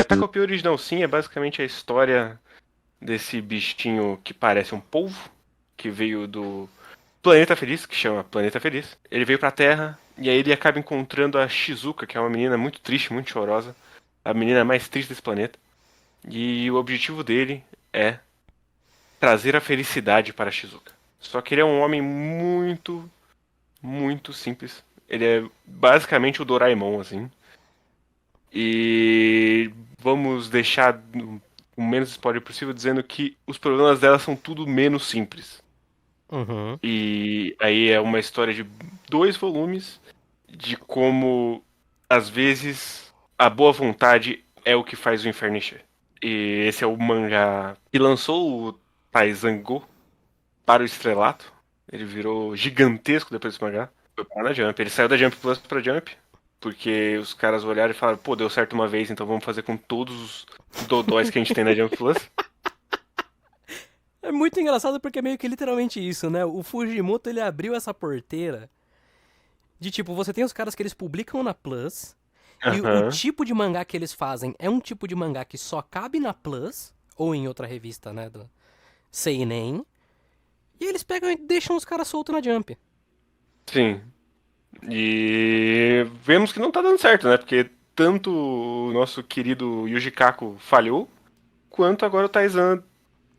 Takopi Original Sim é basicamente a história desse bichinho que parece um polvo, que veio do Planeta Feliz, que chama Planeta Feliz. Ele veio pra Terra e aí ele acaba encontrando a Shizuka, que é uma menina muito triste, muito chorosa. A menina mais triste desse planeta. E o objetivo dele é trazer a felicidade para a Shizuka. Só que ele é um homem muito, muito simples. Ele é basicamente o Doraemon, assim. E vamos deixar o menos spoiler possível dizendo que os problemas dela são tudo menos simples. Uhum. E aí é uma história de 2 volumes de como, às vezes, a boa vontade é o que faz o inferno encher. E esse é o mangá que lançou o Taizan Go para o estrelato. Ele virou gigantesco depois desse mangá. Foi parar na Jump. Ele saiu da Jump Plus pra Jump, porque os caras olharam e falaram, pô, deu certo uma vez, então vamos fazer com todos os dodóis que a gente tem na Jump Plus. É muito engraçado porque é meio que literalmente isso, né? O Fujimoto ele abriu essa porteira de tipo, você tem os caras que eles publicam na Plus, e o Aham. tipo de mangá que eles fazem é um tipo de mangá que só cabe na Plus, ou em outra revista, né? Do Seinen. E eles pegam e deixam os caras soltos na Jump. Sim. E vemos que não tá dando certo, né? Porque tanto o nosso querido Yuji Kaku falhou, quanto agora o Taizan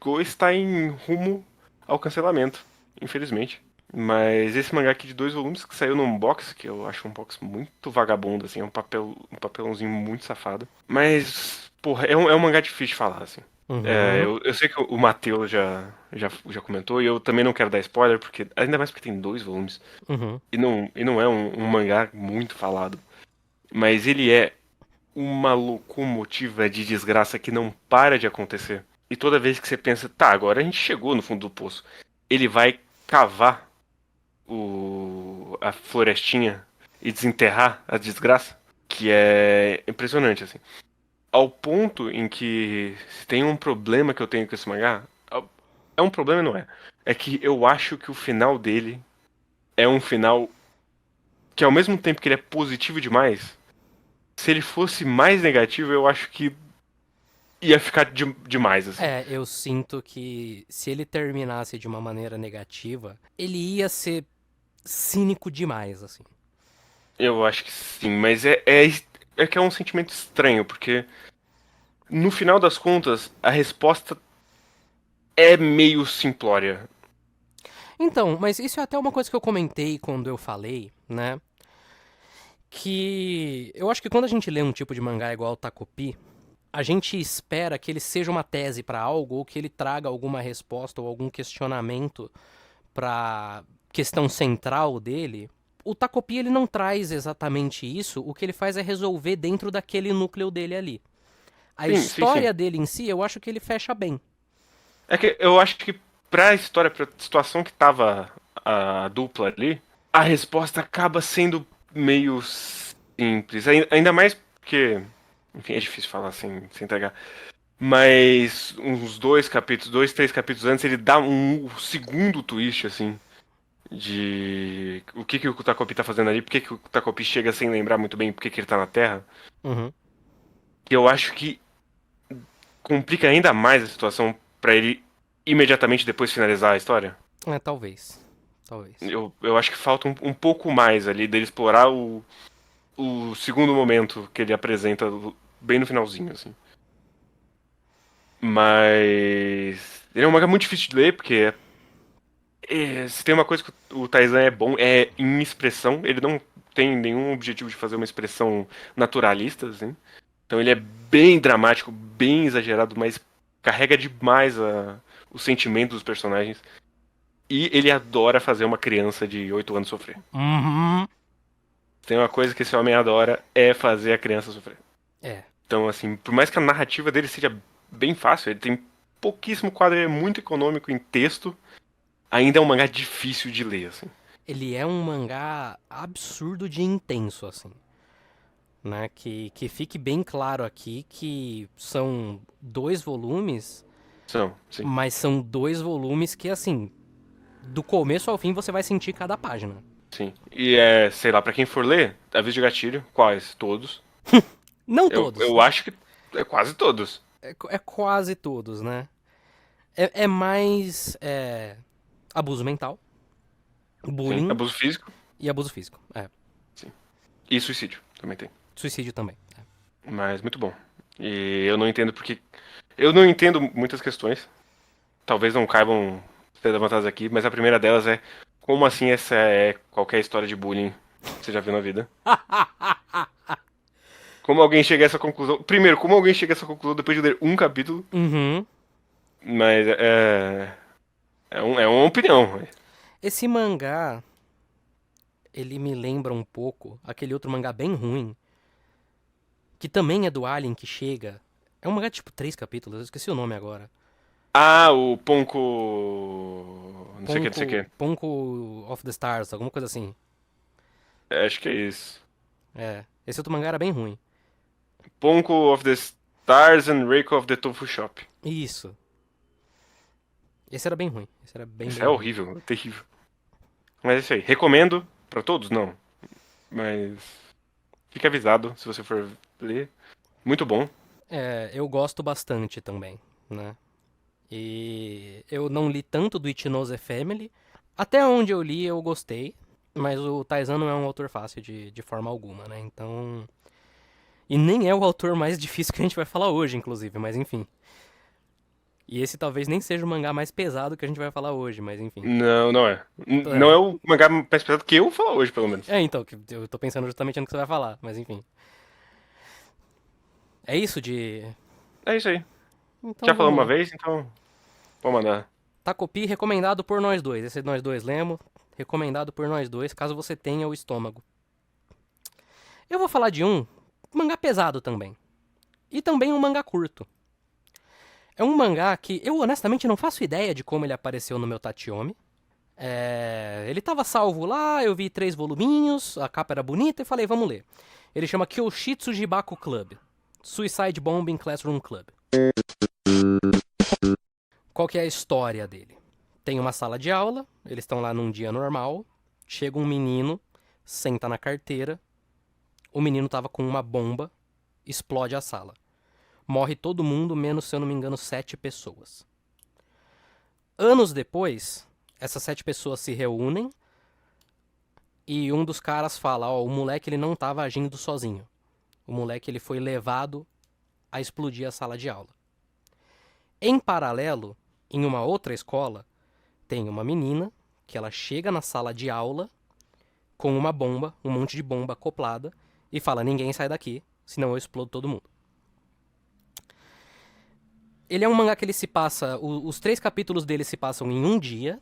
Go está em rumo ao cancelamento, infelizmente. Mas esse mangá aqui de 2 volumes que saiu num box, que eu acho um box muito vagabundo, assim, é um papelãozinho muito safado. Mas, porra, é um mangá difícil de falar, assim. Uhum, Eu sei que o Matheus já comentou, e eu também não quero dar spoiler, porque ainda mais porque tem 2 volumes. uhum. E não é um mangá muito falado. Mas ele é uma locomotiva de desgraça que não para de acontecer. E toda vez que você pensa, tá, agora a gente chegou no fundo do poço, ele vai cavar a florestinha e desenterrar a desgraça, que é impressionante, assim. Ao ponto em que se tem um problema que eu tenho com esse mangá, é um problema, não é? É que eu acho que o final dele é um final que ao mesmo tempo que ele é positivo demais, se ele fosse mais negativo, eu acho que ia ficar demais, assim. É, eu sinto que se ele terminasse de uma maneira negativa, ele ia ser cínico demais, assim. Eu acho que sim, mas é que é um sentimento estranho, porque no final das contas, a resposta é meio simplória. Então, mas isso é até uma coisa que eu comentei quando eu falei, né? Que eu acho que quando a gente lê um tipo de mangá igual o Takopi, a gente espera que ele seja uma tese pra algo ou que ele traga alguma resposta ou algum questionamento pra questão central dele. O Takopi ele não traz exatamente isso, o que ele faz é resolver dentro daquele núcleo dele ali. A Sim, sim, sim. história dele em si, eu acho que ele fecha bem. É que eu acho que pra história, pra situação que tava a dupla ali, a resposta acaba sendo meio simples. Ainda mais porque, enfim, é difícil falar sem entregar. Mas uns 2 capítulos, 3 capítulos antes, ele dá um segundo twist, assim, de o que o Takopi tá fazendo ali, por que o Takopi chega sem lembrar muito bem por que ele tá na Terra. Uhum. Que eu acho que complica ainda mais a situação pra ele imediatamente depois finalizar a história. É, talvez. Talvez. Eu acho que falta um pouco mais ali dele explorar o segundo momento que ele apresenta bem no finalzinho, assim. Mas. Ele é um mangá muito difícil de ler, porque se tem uma coisa que o Taizan é bom, é em expressão. Ele não tem nenhum objetivo de fazer uma expressão naturalista, assim. Então ele é bem dramático, bem exagerado, mas carrega demais o sentimento dos personagens. E ele adora fazer uma criança de 8 anos sofrer. Uhum. Tem uma coisa que esse homem adora é fazer a criança sofrer. É. Então, assim, por mais que a narrativa dele seja bem fácil, ele tem pouquíssimo quadro, ele é muito econômico em texto, ainda é um mangá difícil de ler, assim. Ele é um mangá absurdo de intenso, assim. Né? Que fique bem claro aqui que são 2 volumes, Sim. mas são 2 volumes que, assim, do começo ao fim você vai sentir cada página. Sim. E sei lá, pra quem for ler, aviso de gatilho, quais? Todos. Não Eu, todos. eu acho que é quase todos. É quase todos, né? É mais abuso mental, Sim. bullying Abuso físico, e abuso físico. sim. E suicídio também tem. Suicídio também. Mas muito bom. E eu não entendo porque. Eu não entendo muitas questões. Talvez não caibam ser levantadas aqui, mas a primeira delas é como assim essa é qualquer história de bullying que você já viu na vida? Como alguém chega a essa conclusão? Primeiro, como alguém chega a essa conclusão depois de ler um capítulo? Uhum. Mas é uma opinião. Esse mangá, ele me lembra um pouco aquele outro mangá bem ruim, que também é do Alien que chega. É um mangá de tipo 3 capítulos, eu esqueci o nome agora. Ah, o Ponko. Não sei o que, não sei o que. Ponko of the Stars, alguma coisa assim. Acho que é isso. Esse outro mangá era bem ruim. Ponko of the Stars and Reiko of the Tofu Shop. Isso. Esse era bem ruim. Esse era bem, Isso bem é ruim. horrível, é terrível. Mas é isso aí. Recomendo pra todos? Não. Mas fique avisado se você for ler. Muito bom. Eu gosto bastante também, né? E eu não li tanto do Ichinose Family. Até onde eu li eu gostei. Mas o Taizan não é um autor fácil de forma alguma, né? Então. E nem é o autor mais difícil que a gente vai falar hoje, inclusive, mas enfim. E esse talvez nem seja o mangá mais pesado que a gente vai falar hoje, mas enfim. Não, não é. Não é É, o mangá mais pesado que eu vou falar hoje, pelo menos. então, que eu tô pensando justamente no que você vai falar, mas enfim. É isso de. É isso aí. Então Já falamos vamos uma lá. vez, então vou mandar. Takopi recomendado por nós dois. Esse nós dois lemos. Recomendado por nós dois, caso você tenha o estômago. Eu vou falar de um mangá pesado também. E também um mangá curto. É um mangá que eu honestamente não faço ideia de como ele apareceu no meu Tachiomi. Ele tava salvo lá, eu vi 3 voluminhos, a capa era bonita e falei, vamos ler. Ele chama Kyoshitsu Jibaku Club. Suicide Bombing Classroom Club. Qual que é a história dele? Tem uma sala de aula, eles estão lá num dia normal, chega um menino, senta na carteira, o menino tava com uma bomba, explode a sala. Morre todo mundo, menos, se eu não me engano, 7 pessoas. Anos depois, essas 7 pessoas se reúnem e um dos caras fala, ó, o moleque ele não tava agindo sozinho. O moleque ele foi levado a explodir a sala de aula. Em paralelo, em uma outra escola, tem uma menina que ela chega na sala de aula com uma bomba, um monte de bomba acoplada e fala, ninguém sai daqui, senão eu explodo todo mundo. Ele é um mangá que ele se passa, os 3 capítulos dele se passam em um dia,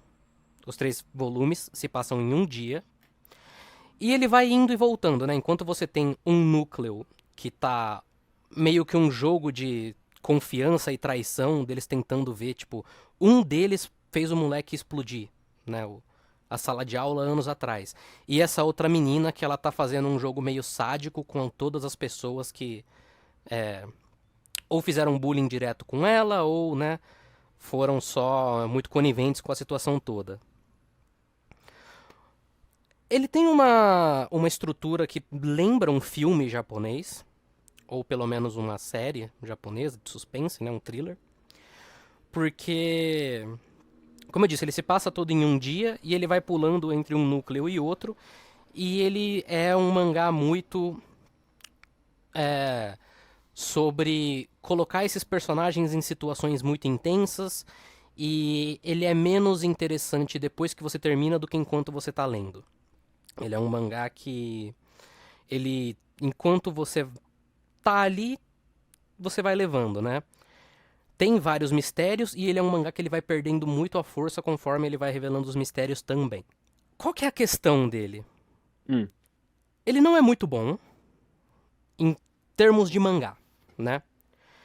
os 3 volumes se passam em um dia, e ele vai indo e voltando, né? Enquanto você tem um núcleo que tá meio que um jogo de confiança e traição deles tentando ver, tipo, um deles fez o moleque explodir, né? A sala de aula anos atrás. E essa outra menina que ela tá fazendo um jogo meio sádico com todas as pessoas que ou fizeram bullying direto com ela, ou, né, foram só muito coniventes com a situação toda. Ele tem uma estrutura que lembra um filme japonês, ou pelo menos uma série japonesa de suspense, né, um thriller. Porque, como eu disse, ele se passa todo em um dia e ele vai pulando entre um núcleo e outro. E ele é um mangá muito sobre colocar esses personagens em situações muito intensas. E ele é menos interessante depois que você termina do que enquanto você está lendo. Ele é um mangá que ele, enquanto você tá ali, você vai levando, né? Tem vários mistérios e ele é um mangá que ele vai perdendo muito a força conforme ele vai revelando os mistérios também. Qual que é a questão dele? Hum. Ele não é muito bom em termos de mangá, né?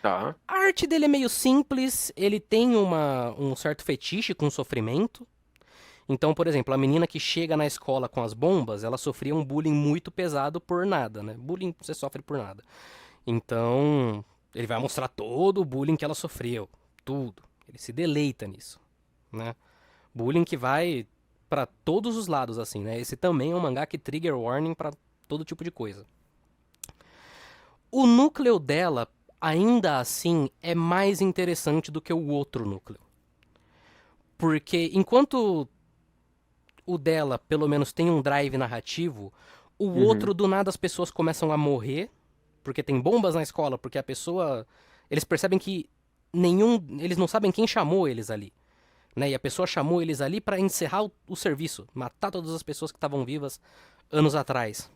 Tá. A arte dele é meio simples, ele tem um certo fetiche com sofrimento. Então, por exemplo, a menina que chega na escola com as bombas, ela sofria um bullying muito pesado por nada, né? Bullying você sofre por nada. Então, ele vai mostrar todo o bullying que ela sofreu, tudo. Ele se deleita nisso, né? Bullying que vai pra todos os lados, assim, né? Esse também é um mangá que trigger warning pra todo tipo de coisa. O núcleo dela, ainda assim, é mais interessante do que o outro núcleo. Porque enquanto o dela, pelo menos, tem um drive narrativo, o Uhum. outro, do nada, as pessoas começam a morrer, porque tem bombas na escola, porque a pessoa. Eles percebem que nenhum. Eles não sabem quem chamou eles ali. Né? E a pessoa chamou eles ali pra encerrar o serviço, matar todas as pessoas que estavam vivas anos atrás.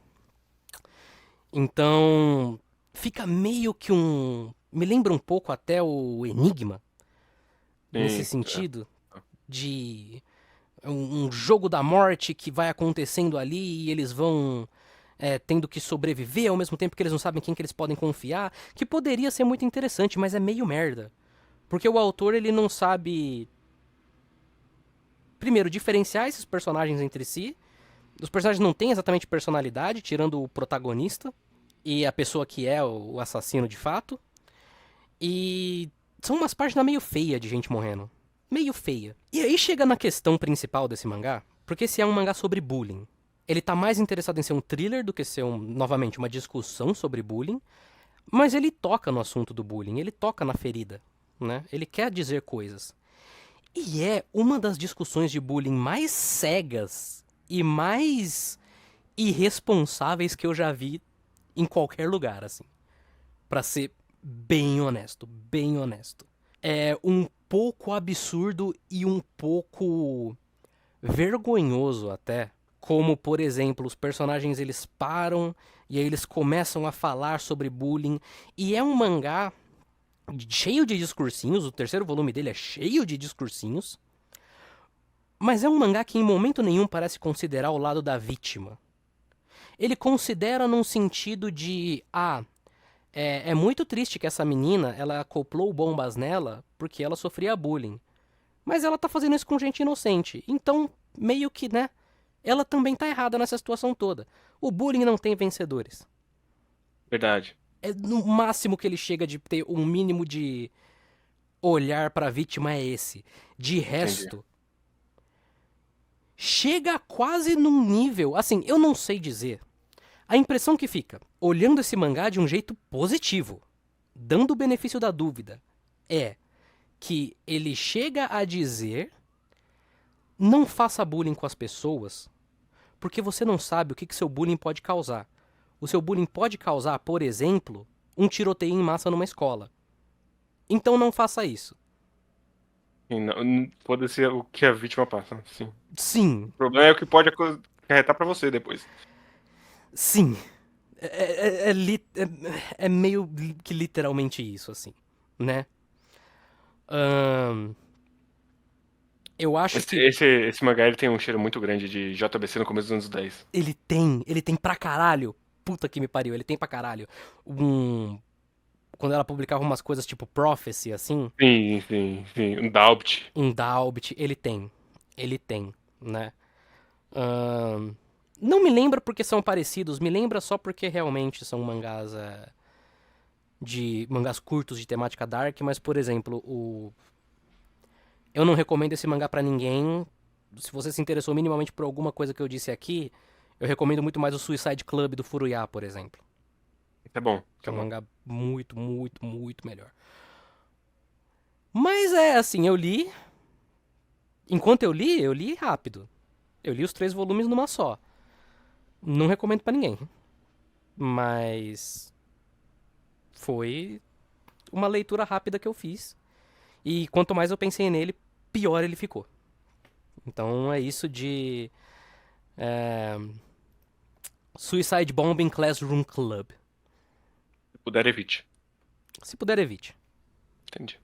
Então, fica meio que um. Me lembra um pouco até o Enigma, nesse Sim. sentido, de um jogo da morte que vai acontecendo ali e eles vão tendo que sobreviver ao mesmo tempo que eles não sabem quem que eles podem confiar, que poderia ser muito interessante, mas é meio merda. Porque o autor ele não sabe, primeiro, diferenciar esses personagens entre si. Os personagens não têm exatamente personalidade, tirando o protagonista e a pessoa que é o assassino de fato. E são umas páginas meio feias de gente morrendo. Meio feia. E aí chega na questão principal desse mangá, porque esse é um mangá sobre bullying. Ele tá mais interessado em ser um thriller do que ser, novamente, uma discussão sobre bullying. Mas ele toca no assunto do bullying, ele toca na ferida, né? Ele quer dizer coisas. E é uma das discussões de bullying mais cegas e mais irresponsáveis que eu já vi em qualquer lugar, assim. Pra ser bem honesto, bem honesto. É um pouco absurdo e um pouco vergonhoso até. Como, por exemplo, os personagens eles param e aí eles começam a falar sobre bullying. E é um mangá cheio de discursinhos, o terceiro volume dele é cheio de discursinhos. Mas é um mangá que em momento nenhum parece considerar o lado da vítima. Ele considera num sentido de, é muito triste que essa menina, ela acoplou bombas nela porque ela sofria bullying. Mas ela tá fazendo isso com gente inocente. Então, meio que, né? Ela também tá errada nessa situação toda. O bullying não tem vencedores. Verdade. É no máximo que ele chega de ter um mínimo de olhar pra vítima é esse. De Entendi. resto, chega quase num nível, assim, eu não sei dizer. A impressão que fica, olhando esse mangá de um jeito positivo, dando o benefício da dúvida, é que ele chega a dizer: não faça bullying com as pessoas, porque você não sabe o que seu bullying pode causar. O seu bullying pode causar, por exemplo, um tiroteio em massa numa escola. Então não faça isso. E foda-se o que a vítima passa. Sim. O Sim, problema é o que pode acarretar pra você depois. sim. É meio que literalmente isso, assim, né? Ahn, eu acho Esse, que esse, esse mangá ele tem um cheiro muito grande de JBC no começo dos anos 10. ele tem pra caralho. Puta que me pariu, ele tem pra caralho. Um, quando ela publicava umas coisas tipo Prophecy, assim, Sim, sim, sim. Um Daubt. um Dalbit, ele tem. Ele tem, né? Ahn, não me lembra porque são parecidos, me lembra só porque realmente são mangás de mangás curtos de temática dark, mas por exemplo, eu não recomendo esse mangá pra ninguém. Se você se interessou minimamente por alguma coisa que eu disse aqui, eu recomendo muito mais o Suicide Club do Furuya, por exemplo, Isso é bom, que isso é é um bom. mangá muito, muito, muito melhor. Mas é assim, eu li. Enquanto eu li rápido. Eu li os 3 volumes numa só. Não recomendo pra ninguém. Mas foi uma leitura rápida que eu fiz. E quanto mais eu pensei nele, pior ele ficou. Então é isso de Suicide Bombing Classroom Club. Se puder, evite. Se puder, evite. Entendi.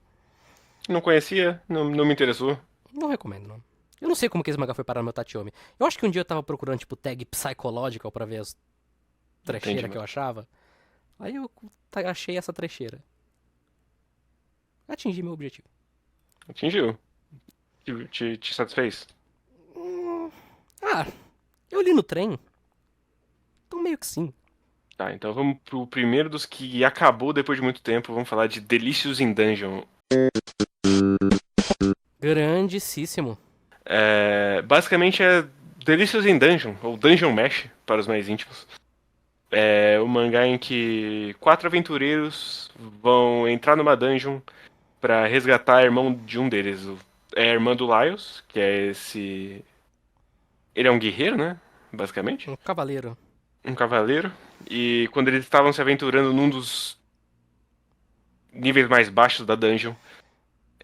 Não conhecia, não me interessou. Não recomendo, não. Eu não sei como que esse mangá foi parar no meu Tatiome. Eu acho que um dia eu tava procurando, tipo, tag psychological pra ver as Entendi, trecheiras que eu mano. achava. Aí eu achei essa trecheira. Atingi meu objetivo. Atingiu. Te satisfez? Ah, eu li no trem. Então meio que sim. Tá, então vamos pro primeiro dos que acabou depois de muito tempo. Vamos falar de Delicious in Dungeon. Grandíssimo. Basicamente é Delicious in Dungeon, ou Dungeon Mesh, para os mais íntimos. É um mangá em que 4 aventureiros vão entrar numa dungeon pra resgatar a irmão de um deles. É a irmã do Laios, que é esse. Ele é um guerreiro, né? Basicamente. Um cavaleiro. Um cavaleiro. E quando eles estavam se aventurando num dos níveis mais baixos da dungeon,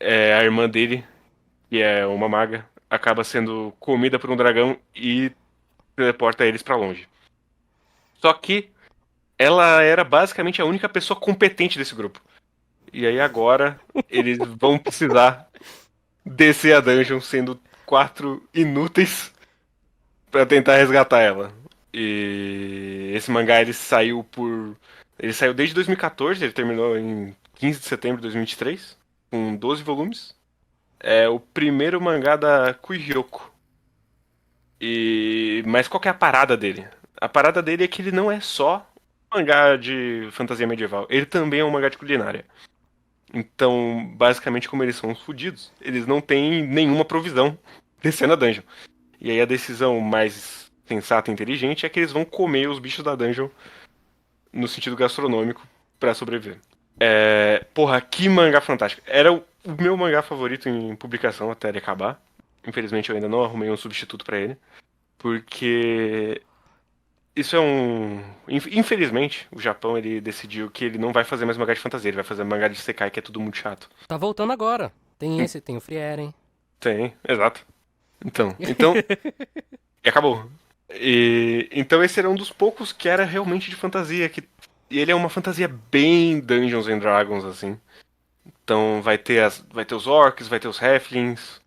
a irmã dele, que é uma maga, acaba sendo comida por um dragão e teleporta eles pra longe. Só que ela era basicamente a única pessoa competente desse grupo. E aí agora eles vão precisar descer a dungeon sendo 4 inúteis pra tentar resgatar ela. E esse mangá ele saiu desde 2014, ele terminou em 15 de setembro de 2023, com 12 volumes. É o primeiro mangá da Kuihyoko. Mas qual que é a parada dele? A parada dele é que ele não é só um mangá de fantasia medieval, ele também é um mangá de culinária. Então, basicamente, como eles são uns fudidos, eles não têm nenhuma provisão descendo a dungeon. E aí a decisão mais sensata e inteligente é que eles vão comer os bichos da dungeon no sentido gastronômico pra sobreviver. Porra, que mangá fantástico. Era o meu mangá favorito em publicação até ele acabar. Infelizmente eu ainda não arrumei um substituto pra ele. Porque isso é um. Infelizmente, o Japão ele decidiu que ele não vai fazer mais mangá de fantasia, ele vai fazer mangá de Sekai, que é tudo muito chato. Tá voltando agora. Tem esse, tem o Frieren. Tem, exato. Então, e acabou. Então esse era um dos poucos que era realmente de fantasia, e ele é uma fantasia bem Dungeons and Dragons, assim. Então vai ter os orcs, vai ter os halflings,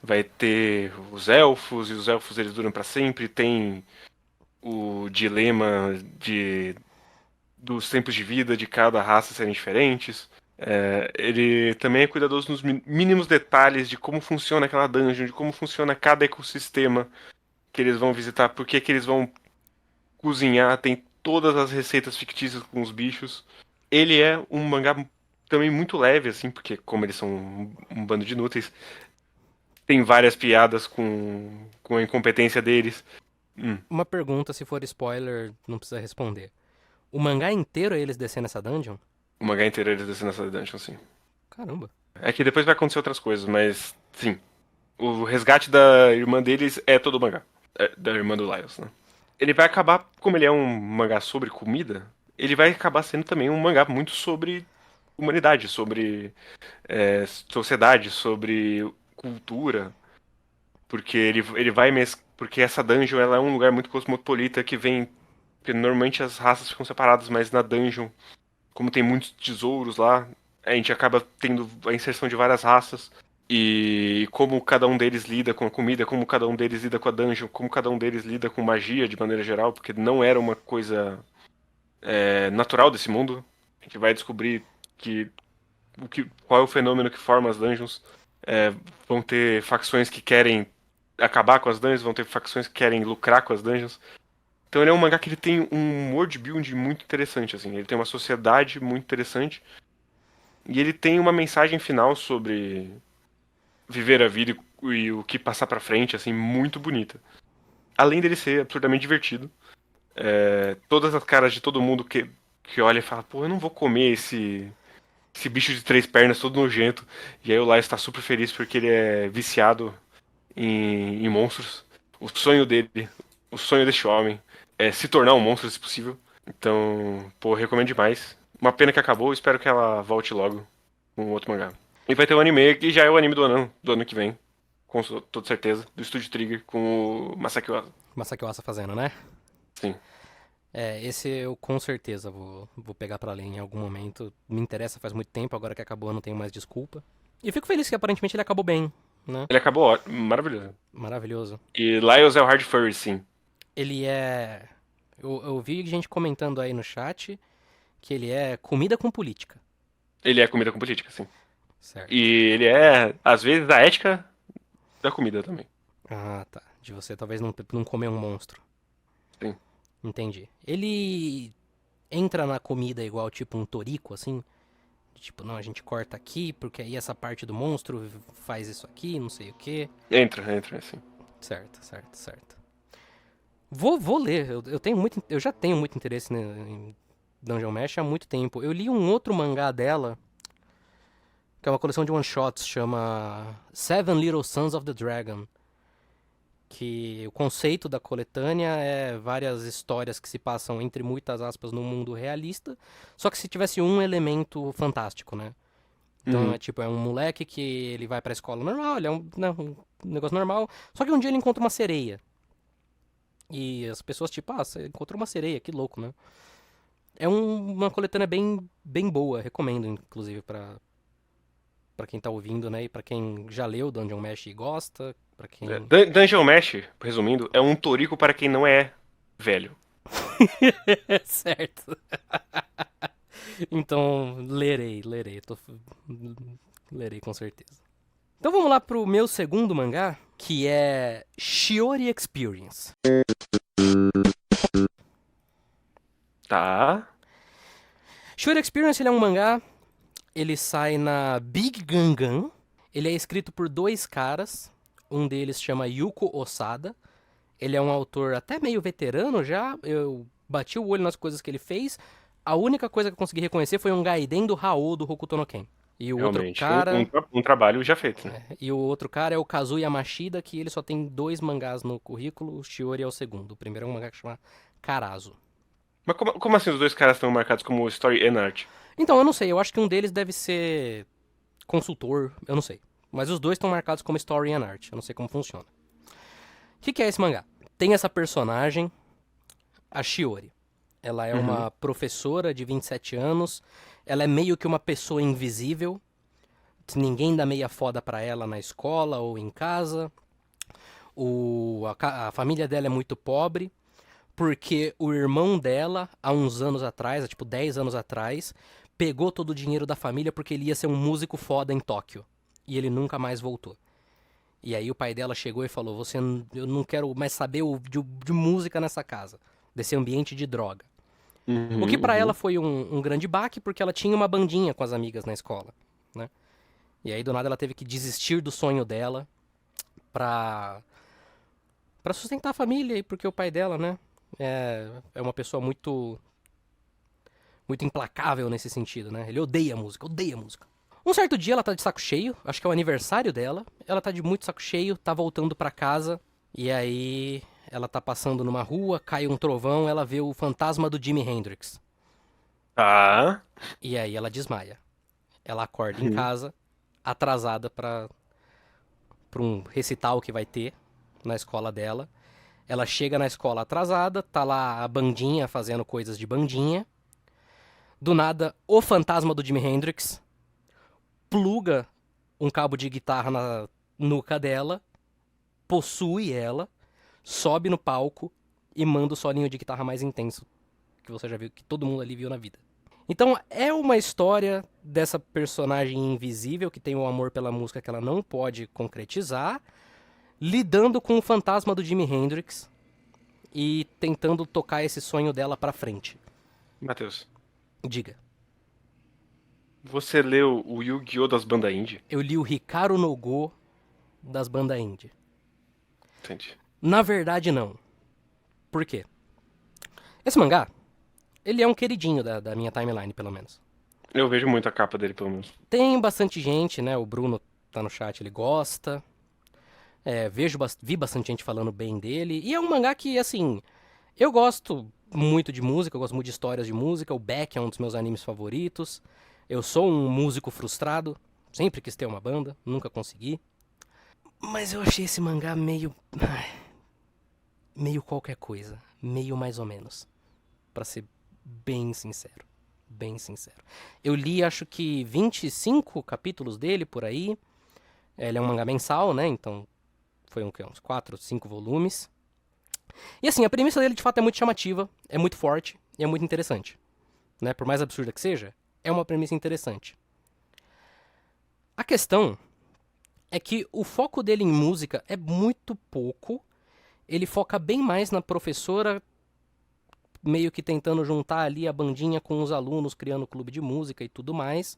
vai ter os elfos, e os elfos eles duram pra sempre. Tem o dilema dos tempos de vida de cada raça serem diferentes. Ele também é cuidadoso nos mínimos detalhes de como funciona aquela dungeon, de como funciona cada ecossistema que eles vão visitar, por que que eles vão cozinhar, tem todas as receitas fictícias com os bichos. Ele é um mangá também muito leve, assim, porque como eles são um bando de inúteis, tem várias piadas com a incompetência deles. Uma pergunta, se for spoiler, não precisa responder. O mangá inteiro é eles descendo essa dungeon? O mangá inteiro eles descendo essa dungeon, assim. Caramba. É que depois vai acontecer outras coisas, mas sim. O resgate da irmã deles é todo o mangá. Da irmã do Lyles, né? Ele vai acabar, como ele é um mangá sobre comida, ele vai acabar sendo também um mangá muito sobre humanidade, sobre sociedade, sobre cultura, porque porque essa dungeon ela é um lugar muito cosmopolita que vem, porque normalmente as raças ficam separadas, mas na dungeon, como tem muitos tesouros lá, a gente acaba tendo a inserção de várias raças. E como cada um deles lida com a comida, como cada um deles lida com a dungeon, como cada um deles lida com magia de maneira geral, porque não era uma coisa natural desse mundo. A gente vai descobrir que, qual é o fenômeno que forma as dungeons. Vão ter facções que querem acabar com as dungeons, vão ter facções que querem lucrar com as dungeons. Então ele é um mangá que ele tem um world building muito interessante, assim. Ele tem uma sociedade muito interessante. E ele tem uma mensagem final sobre viver a vida e o que passar pra frente, assim, muito bonita. Além dele ser absurdamente divertido. Todas as caras de todo mundo que olha e fala, pô, eu não vou comer esse bicho de 3 pernas todo nojento. E aí o Lyle está super feliz porque ele é viciado em monstros. O sonho dele, o sonho deste homem é se tornar um monstro, se possível. Então, pô, recomendo demais. Uma pena que acabou, espero que ela volte logo com outro mangá. E vai ter um anime que já é o anime do ano que vem. Com toda certeza. Do Estúdio Trigger com o Masaki Uasa. Masaki Uasa fazendo, né? Sim. Esse eu com certeza vou pegar pra ler em algum momento. Me interessa faz muito tempo, agora que acabou eu não tenho mais desculpa. E fico feliz que aparentemente ele acabou bem, né? Ele acabou maravilhoso. Maravilhoso. E Lyles é o Hard Furry, sim. Ele é. Eu vi gente comentando aí no chat que ele é comida com política. Ele é comida com política, sim. Certo. E ele é, às vezes, a ética da comida também. Ah, tá. De você talvez não comer um monstro. Sim. Entendi. Ele entra na comida igual tipo um torico, assim? Tipo, não, a gente corta aqui, porque aí essa parte do monstro faz isso aqui, não sei o quê. Entra, assim. Certo, certo, certo. Vou ler. Eu já tenho muito interesse em Dungeon Mesh há muito tempo. Eu li um outro mangá dela, que é uma coleção de one-shots, chama Seven Little Sons of the Dragon. Que o conceito da coletânea é várias histórias que se passam, entre muitas aspas, num mundo realista, só que se tivesse um elemento fantástico, né? Então Uhum. é tipo, é um moleque que ele vai pra escola normal, ele é um negócio normal, só que um dia ele encontra uma sereia. E as pessoas, tipo, você encontrou uma sereia, que louco, né? É uma coletânea bem boa, recomendo, inclusive, pra quem tá ouvindo, né? E pra quem já leu Dungeon Mesh e gosta, pra quem. Dungeon Mesh, resumindo, é um Toriko para quem não é velho. Certo. Então, lerei. Lerei com certeza. Então vamos lá pro meu segundo mangá, que é Shiori Experience. Tá. Shiori Experience ele é um mangá, ele sai na Big Gangan. Ele é escrito por dois caras, um deles chama Yuko Osada. Ele é um autor até meio veterano já, eu bati o olho nas coisas que ele fez. A única coisa que eu consegui reconhecer foi um Gaiden do Hao do Hokuto no Ken. E o outro Realmente, cara um trabalho já feito, né? E o outro cara é o Kazuya Mashida, que ele só tem 2 mangás no currículo. O Shiori é o segundo. O primeiro é um mangá que chama Karazo. Mas como assim os dois caras estão marcados como Story and Art? Então, eu não sei. Eu acho que um deles deve ser consultor. Eu não sei. Mas os dois estão marcados como Story and Art. Eu não sei como funciona. O que é esse mangá? Tem essa personagem, a Shiori. Ela é Uhum. uma professora de 27 anos. Ela é meio que uma pessoa invisível. Ninguém dá meia foda pra ela na escola ou em casa. A família dela é muito pobre, porque o irmão dela, há uns anos atrás, há tipo 10 anos atrás, pegou todo o dinheiro da família porque ele ia ser um músico foda em Tóquio. E ele nunca mais voltou. E aí o pai dela chegou e falou: eu não quero mais saber de música nessa casa, desse ambiente de droga. O que Uhum, pra ela uhum. foi um grande baque, porque ela tinha uma bandinha com as amigas na escola, né? E aí do nada ela teve que desistir do sonho dela pra para sustentar a família e porque o pai dela, né, é uma pessoa muito implacável nesse sentido, né? Ele odeia música, odeia música. Um certo dia ela tá de saco cheio, acho que é o aniversário dela. Ela tá de muito saco cheio, tá voltando pra casa e aí ela tá passando numa rua, cai um trovão, ela vê o fantasma do Jimi Hendrix. Tá. E aí ela desmaia. Ela acorda em Uhum. casa, atrasada pra um recital que vai ter na escola dela. Ela chega na escola atrasada, tá lá a bandinha fazendo coisas de bandinha. Do nada, o fantasma do Jimi Hendrix pluga um cabo de guitarra na nuca dela, possui ela, sobe no palco e manda o solinho de guitarra mais intenso que você já viu, que todo mundo ali viu na vida. Então é uma história dessa personagem invisível que tem o amor pela música que ela não pode concretizar, lidando com o fantasma do Jimi Hendrix e tentando tocar esse sonho dela pra frente. Matheus, Diga. você leu o Yu-Gi-Oh! Das bandas indie? Eu li o Hikaru no Go das bandas indie. Entendi. Na verdade, não. Por quê? Esse mangá, ele é um queridinho da minha timeline, pelo menos. Eu vejo muito a capa dele, pelo menos. Tem bastante gente, né? O Bruno tá no chat, ele gosta. Vi bastante gente falando bem dele. E é um mangá que, assim, eu gosto muito de música, eu gosto muito de histórias de música. O Beck é um dos meus animes favoritos. Eu sou um músico frustrado. Sempre quis ter uma banda, nunca consegui. Mas eu achei esse mangá meio qualquer coisa. Meio mais ou menos. Pra ser bem sincero. Bem sincero. Eu li, acho que 25 capítulos dele por aí. Ele é um mangá mensal, né? Então foi uns 4, 5 volumes. E assim, a premissa dele de fato é muito chamativa, é muito forte e é muito interessante. Né? Por mais absurda que seja, é uma premissa interessante. A questão é que o foco dele em música é muito pouco. Ele foca bem mais na professora, meio que tentando juntar ali a bandinha com os alunos, criando clube de música e tudo mais.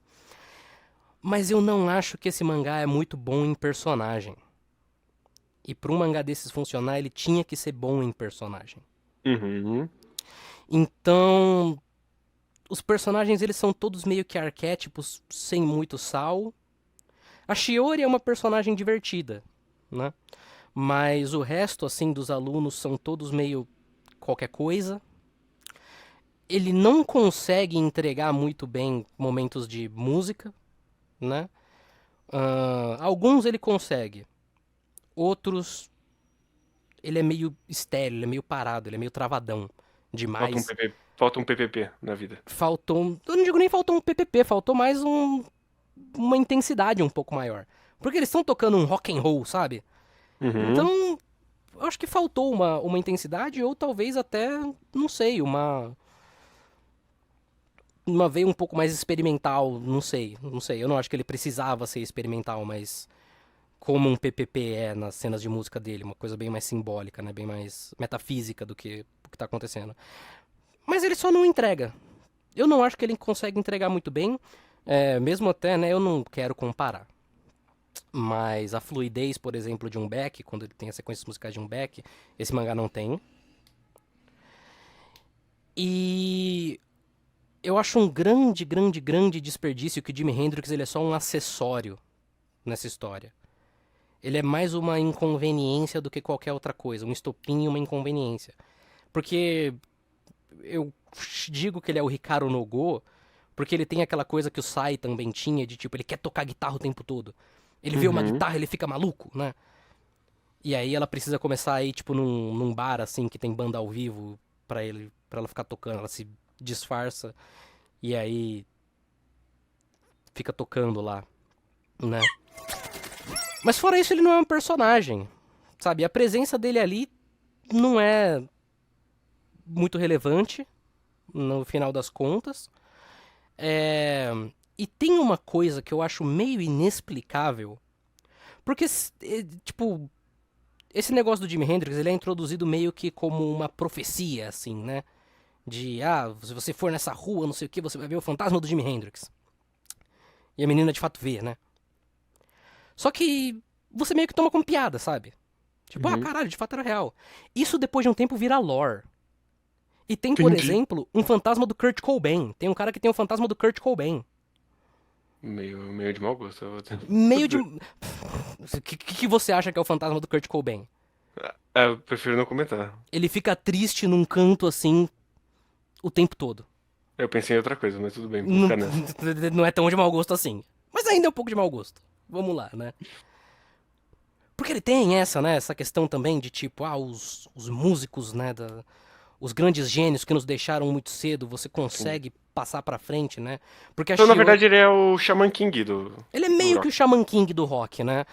Mas eu não acho que esse mangá é muito bom em personagem. E pra um mangá desses funcionar, ele tinha que ser bom em personagem. Uhum. Então, os personagens eles são todos meio que arquétipos, sem muito sal. A Shiori é uma personagem divertida, né? Mas o resto, assim, dos alunos são todos meio qualquer coisa. Ele não consegue entregar muito bem momentos de música, né? Alguns ele consegue, outros ele é meio estéril, ele é meio parado, ele é meio travadão demais. Falta um PPP na vida. Faltou, eu não digo nem faltou um PPP, faltou mais uma intensidade um pouco maior. Porque eles estão tocando um rock and roll, sabe? Uhum. Então, eu acho que faltou uma intensidade ou talvez até, não sei, uma veia um pouco mais experimental, não sei, não sei. Eu não acho que ele precisava ser experimental, mas como um PPP é nas cenas de música dele, uma coisa bem mais simbólica, né, bem mais metafísica do que o que tá acontecendo. Mas ele só não entrega. Eu não acho que ele consegue entregar muito bem, mesmo até, né, eu não quero comparar. Mas a fluidez, por exemplo, de um Beck, quando ele tem as sequências musicais de um Beck, esse mangá não tem. E eu acho um grande, grande, grande desperdício que o Jimi Hendrix ele é só um acessório nessa história. Ele é mais uma inconveniência do que qualquer outra coisa, um estopim e uma inconveniência. Porque eu digo que ele é o Hikaru no Go, porque ele tem aquela coisa que o Sai também tinha, de tipo, ele quer tocar guitarra o tempo todo. Ele vê uma Uhum. guitarra, ele fica maluco, né? E aí ela precisa começar a ir, tipo, num bar, assim, que tem banda ao vivo pra ela ficar tocando. Ela se disfarça e aí fica tocando lá, né? Mas fora isso, ele não é um personagem, sabe? A presença dele ali não é muito relevante no final das contas. É... E tem uma coisa que eu acho meio inexplicável, porque, tipo, esse negócio do Jimi Hendrix, ele é introduzido meio que como uma profecia, assim, né? De, se você for nessa rua, não sei o que, você vai ver o fantasma do Jimi Hendrix. E a menina de fato vê, né? Só que você meio que toma como piada, sabe? Tipo, Uhum. caralho, de fato era real. Isso depois de um tempo vira lore. E tem, por Entendi. exemplo, um fantasma do Kurt Cobain. Tem um cara que tem o fantasma do Kurt Cobain. Meio de mau gosto. Meio de. O que você acha que é o fantasma do Kurt Cobain? Eu prefiro não comentar. Ele fica triste num canto assim o tempo todo. Eu pensei em outra coisa, mas tudo bem, vou Não, ficar nessa. não é tão de mau gosto assim. Mas ainda é um pouco de mau gosto. Vamos lá, né? Porque ele tem essa, né? Essa questão também de tipo, os músicos, né? Os grandes gênios que nos deixaram muito cedo, você Sim. consegue passar pra frente, né? Porque a Então, na Shiori, verdade, ele é o Shaman King ele é do meio que o rock. Shaman King do rock, né?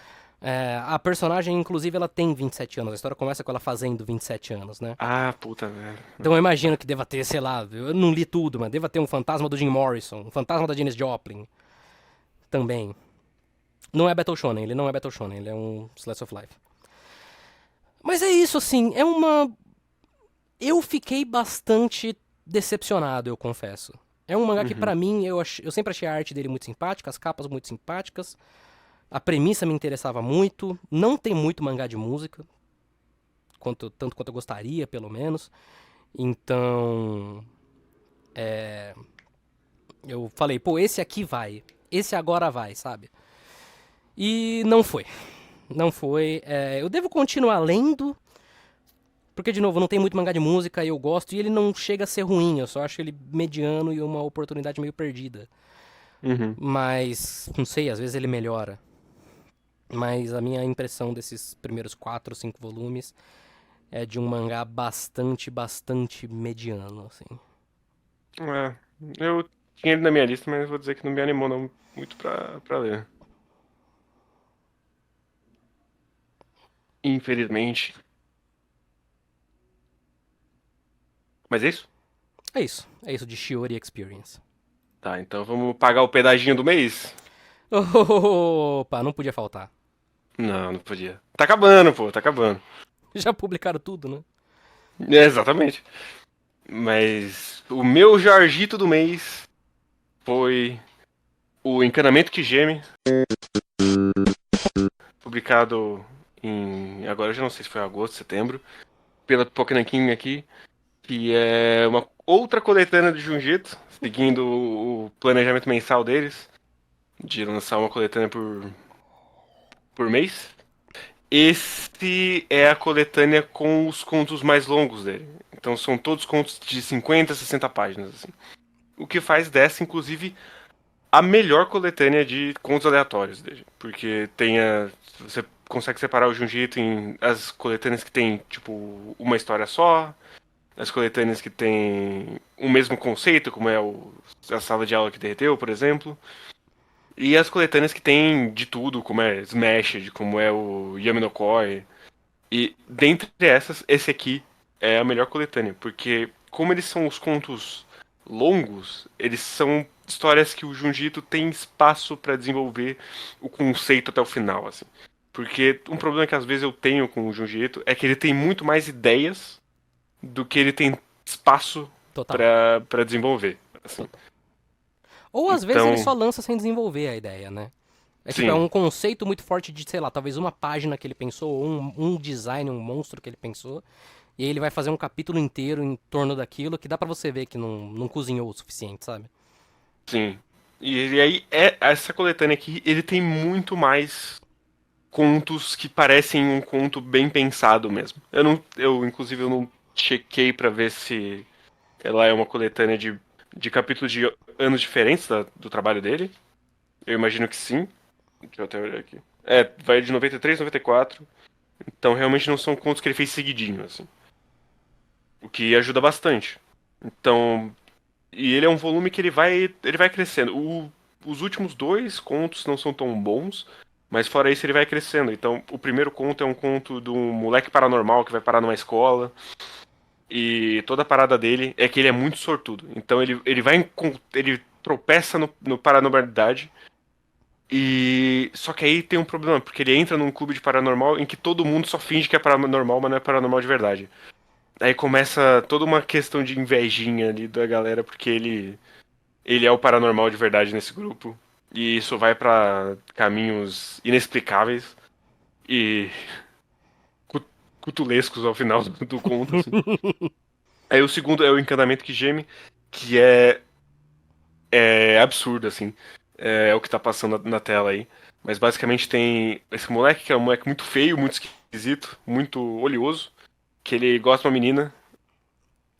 A personagem, inclusive, ela tem 27 anos. A história começa com ela fazendo 27 anos, né? Ah, puta, velho. Então eu imagino que deva ter, sei lá, eu não li tudo, mas deva ter um fantasma do Jim Morrison, um fantasma da Janis Joplin também. Não é Battle Shonen, ele não é Battle Shonen, ele é um Slice of Life. Mas é isso, assim, é uma. Eu fiquei bastante decepcionado, eu confesso. É um mangá que, Uhum. pra mim, eu sempre achei a arte dele muito simpática, as capas muito simpáticas, a premissa me interessava muito. Não tem muito mangá de música, tanto quanto eu gostaria, pelo menos. Então, eu falei, pô, esse aqui vai. Esse agora vai, sabe? E não foi. Não foi. Eu devo continuar lendo, porque, de novo, não tem muito mangá de música e eu gosto, e ele não chega a ser ruim, eu só acho ele mediano e uma oportunidade meio perdida. Uhum. Mas, não sei, às vezes ele melhora. Mas a minha impressão desses primeiros 4 ou 5 volumes é de um mangá bastante, bastante mediano, assim. É, eu tinha ele na minha lista, mas vou dizer que não me animou não muito pra ler. Infelizmente. Mas é isso? É isso de Shiori Experience. Tá, então vamos pagar o pedaginho do mês? Opa, não podia faltar. Não, não podia. Tá acabando, pô, tá acabando. Já publicaram tudo, né? É, exatamente. Mas o meu Jorgito do mês foi o Encanamento que Geme, publicado agora eu já não sei se foi agosto, setembro, pela Pokénankin aqui, que é uma outra coletânea de Jujutsu, seguindo o planejamento mensal deles, de lançar uma coletânea por mês. Esse é a coletânea com os contos mais longos dele. Então são todos contos de 50, 60 páginas, assim. O que faz dessa, inclusive, a melhor coletânea de contos aleatórios dele. Porque você consegue separar o Junjito em as coletâneas que tem, tipo, uma história só, as coletâneas que tem o mesmo conceito, como é a sala de aula que derreteu, por exemplo. E as coletâneas que tem de tudo, como é Smashed, como é o Yami no Koi. E dentre essas, esse aqui é a melhor coletânea, porque como eles são os contos longos, eles são histórias que o Junjito tem espaço pra desenvolver o conceito até o final, assim. Porque um problema que às vezes eu tenho com o Junjito é que ele tem muito mais ideias do que ele tem espaço Total. pra desenvolver, assim. Total. Ou às vezes ele Então, só lança sem desenvolver a ideia, né? É tipo, é sim, um conceito muito forte de, sei lá, talvez uma página que ele pensou, ou um design, um monstro que ele pensou. E aí ele vai fazer um capítulo inteiro em torno daquilo que dá pra você ver que não cozinhou o suficiente, sabe? sim. E aí, essa coletânea aqui, ele tem muito mais contos que parecem um conto bem pensado mesmo. Inclusive, eu não chequei pra ver se ela é uma coletânea de capítulos de anos diferentes do trabalho dele. Eu imagino que sim. Deixa eu até olhar aqui. Vai de 93 a 94. Então, realmente não são contos que ele fez seguidinho, assim. O que ajuda bastante. Então, e ele é um volume que ele vai crescendo. Os últimos dois contos não são tão bons, mas fora isso ele vai crescendo. Então, o primeiro conto é um conto de um moleque paranormal que vai parar numa escola. E toda a parada dele é que ele é muito sortudo. Então ele tropeça no paranormalidade. E só que aí tem um problema, porque ele entra num clube de paranormal em que todo mundo só finge que é paranormal, mas não é paranormal de verdade. Aí começa toda uma questão de invejinha ali da galera, porque ele é o paranormal de verdade nesse grupo. E isso vai pra caminhos inexplicáveis e cu- cutulescos ao final do conto, assim. Aí o segundo é o Encantamento que Geme, que é absurdo, assim. É o que tá passando na tela aí. Mas basicamente tem esse moleque, que é um moleque muito feio, muito esquisito, muito oleoso, que ele gosta de uma menina,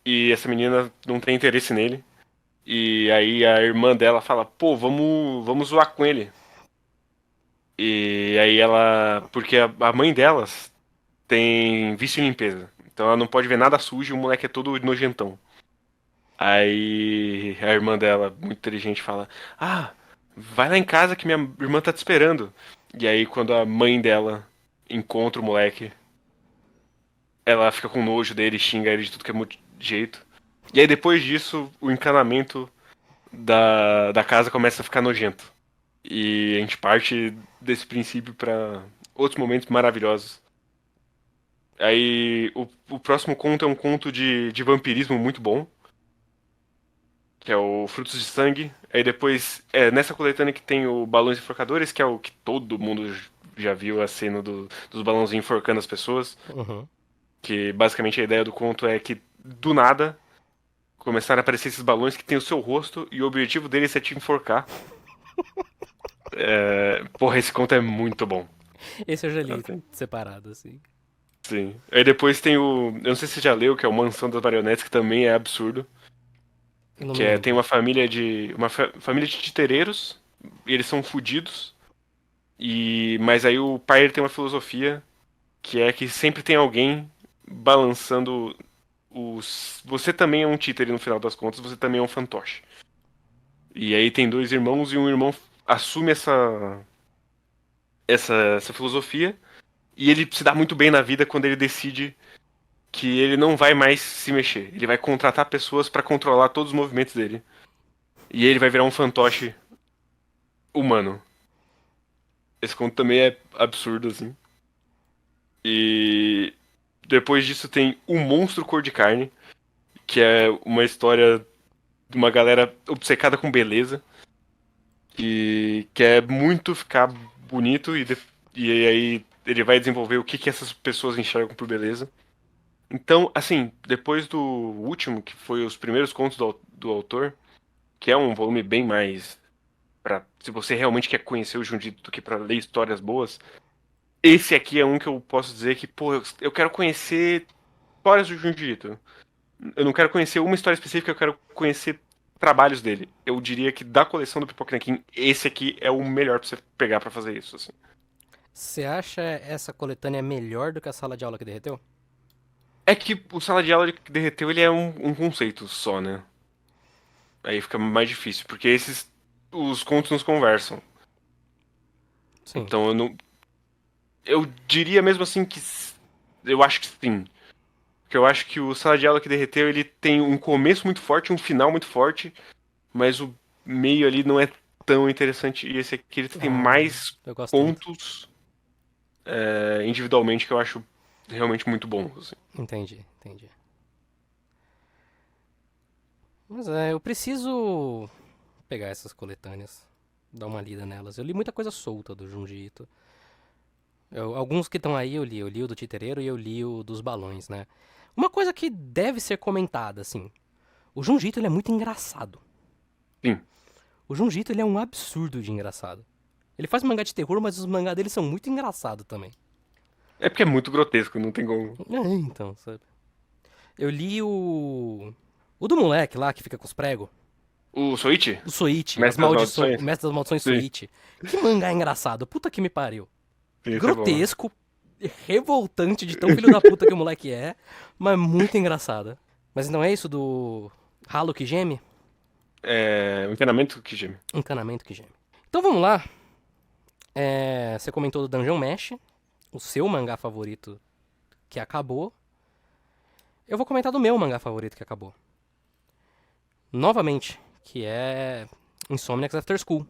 e essa menina não tem interesse nele. E aí a irmã dela fala, pô, vamos zoar com ele. E aí ela. Porque a mãe delas tem vício em limpeza. Então ela não pode ver nada sujo e o moleque é todo nojentão. Aí a irmã dela, muito inteligente, fala: Ah, vai lá em casa que minha irmã tá te esperando. E aí quando a mãe dela encontra o moleque, ela fica com nojo dele, xinga ele de tudo que é jeito. E aí depois disso, o encanamento da casa começa a ficar nojento. E a gente parte desse princípio pra outros momentos maravilhosos. Aí o próximo conto é um conto de vampirismo muito bom, que é o Frutos de Sangue. Aí depois, nessa coletânea que tem o Balões Enforcadores, que é o que todo mundo já viu a cena dos balãozinhos enforcando as pessoas. Uhum. Que basicamente a ideia do conto é que do nada começaram a aparecer esses balões que tem o seu rosto e o objetivo deles é te enforcar. Porra, esse conto é muito bom. Esse eu já li Assim. separado, assim. Sim. Aí depois tem o. Eu não sei se você já leu, que é o Mansão das Marionetes, que também é absurdo. Não me Tem lembro. uma família de. Uma família de titereiros, e eles são fudidos. Mas aí o pai ele tem uma filosofia que é que sempre tem alguém balançando os. Você também é um títere no final das contas, você também é um fantoche. E aí tem dois irmãos e um irmão assume essa filosofia e ele se dá muito bem na vida quando ele decide que ele não vai mais se mexer. Ele vai contratar pessoas pra controlar todos os movimentos dele. E ele vai virar um fantoche humano. Esse conto também é absurdo, assim. E depois disso tem O Monstro Cor de Carne, que é uma história de uma galera obcecada com beleza, que quer muito ficar bonito e aí ele vai desenvolver o que que essas pessoas enxergam por beleza. Então, assim, depois do último, que foi os primeiros contos do autor, que é um volume bem mais para se você realmente quer conhecer o Junji do que pra ler histórias boas, esse aqui é um que eu posso dizer que, pô, eu quero conhecer histórias do Junji Ito. Eu não quero conhecer uma história específica, eu quero conhecer trabalhos dele. Eu diria que da coleção do Pipoca Nanquim, esse aqui é o melhor pra você pegar pra fazer isso, assim. Você acha essa coletânea melhor do que a Sala de Aula que Derreteu? É que o Sala de Aula que derreteu, ele é um conceito só, né? Aí fica mais difícil, porque os contos nos conversam. Sim, Então eu não, eu diria mesmo assim que eu acho que sim. Porque eu acho que o Sala de Aula que derreteu, ele tem um começo muito forte, um final muito forte, mas o meio ali não é tão interessante. E esse aqui ele tem mais eu gosto tanto. contos individualmente que eu acho realmente muito bons, assim. Entendi, entendi. Mas eu preciso pegar essas coletâneas, dar uma lida nelas. Eu li muita coisa solta do Junji Ito. Alguns que estão aí eu li o do Titereiro e eu li o dos balões, né? Uma coisa que deve ser comentada, assim, o Junji Ito ele é muito engraçado. Sim. O Junji Ito ele é um absurdo de engraçado. Ele faz mangá de terror, mas os mangá dele são muito engraçados também. É porque é muito grotesco, não tem como. Então, sabe? Eu li o do moleque lá que fica com os pregos. O Soichi? O Soichi, Mestre das o Maldições? Mestre das Maldições Sim, Soichi. Que mangá engraçado. Puta que me pariu. sim, esse é bom. Grotesco, revoltante de tão filho da puta que o moleque é, mas muito engraçado. Mas não é isso do ralo que geme? É, o encanamento que geme. Encanamento que geme. Então vamos lá. Você comentou do Dungeon Mesh, o seu mangá favorito que acabou. Eu vou comentar do meu mangá favorito que acabou. Novamente, que é Insomniacs After School.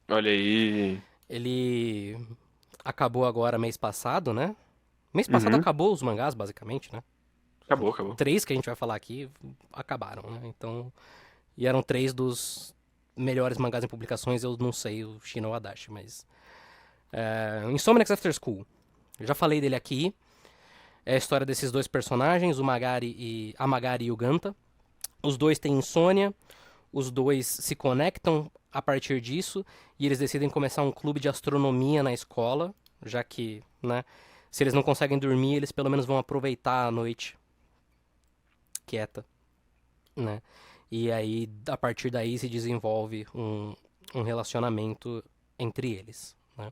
Olha aí. Ele acabou agora mês passado, né? Mês passado Uhum. acabou os mangás, basicamente, né? Acabou, acabou. Três que a gente vai falar aqui acabaram, né? Então, e eram três dos melhores mangás em publicações, eu não sei o Shino ou Adachi, mas... Insomniacs After School. Eu já falei dele aqui. É a história desses dois personagens, a Magari e o Ganta. Os dois têm insônia, os dois se conectam a partir disso e eles decidem começar um clube de astronomia na escola, já que, né, se eles não conseguem dormir, eles pelo menos vão aproveitar a noite quieta, né? E aí, a partir daí, se desenvolve um relacionamento entre eles, né?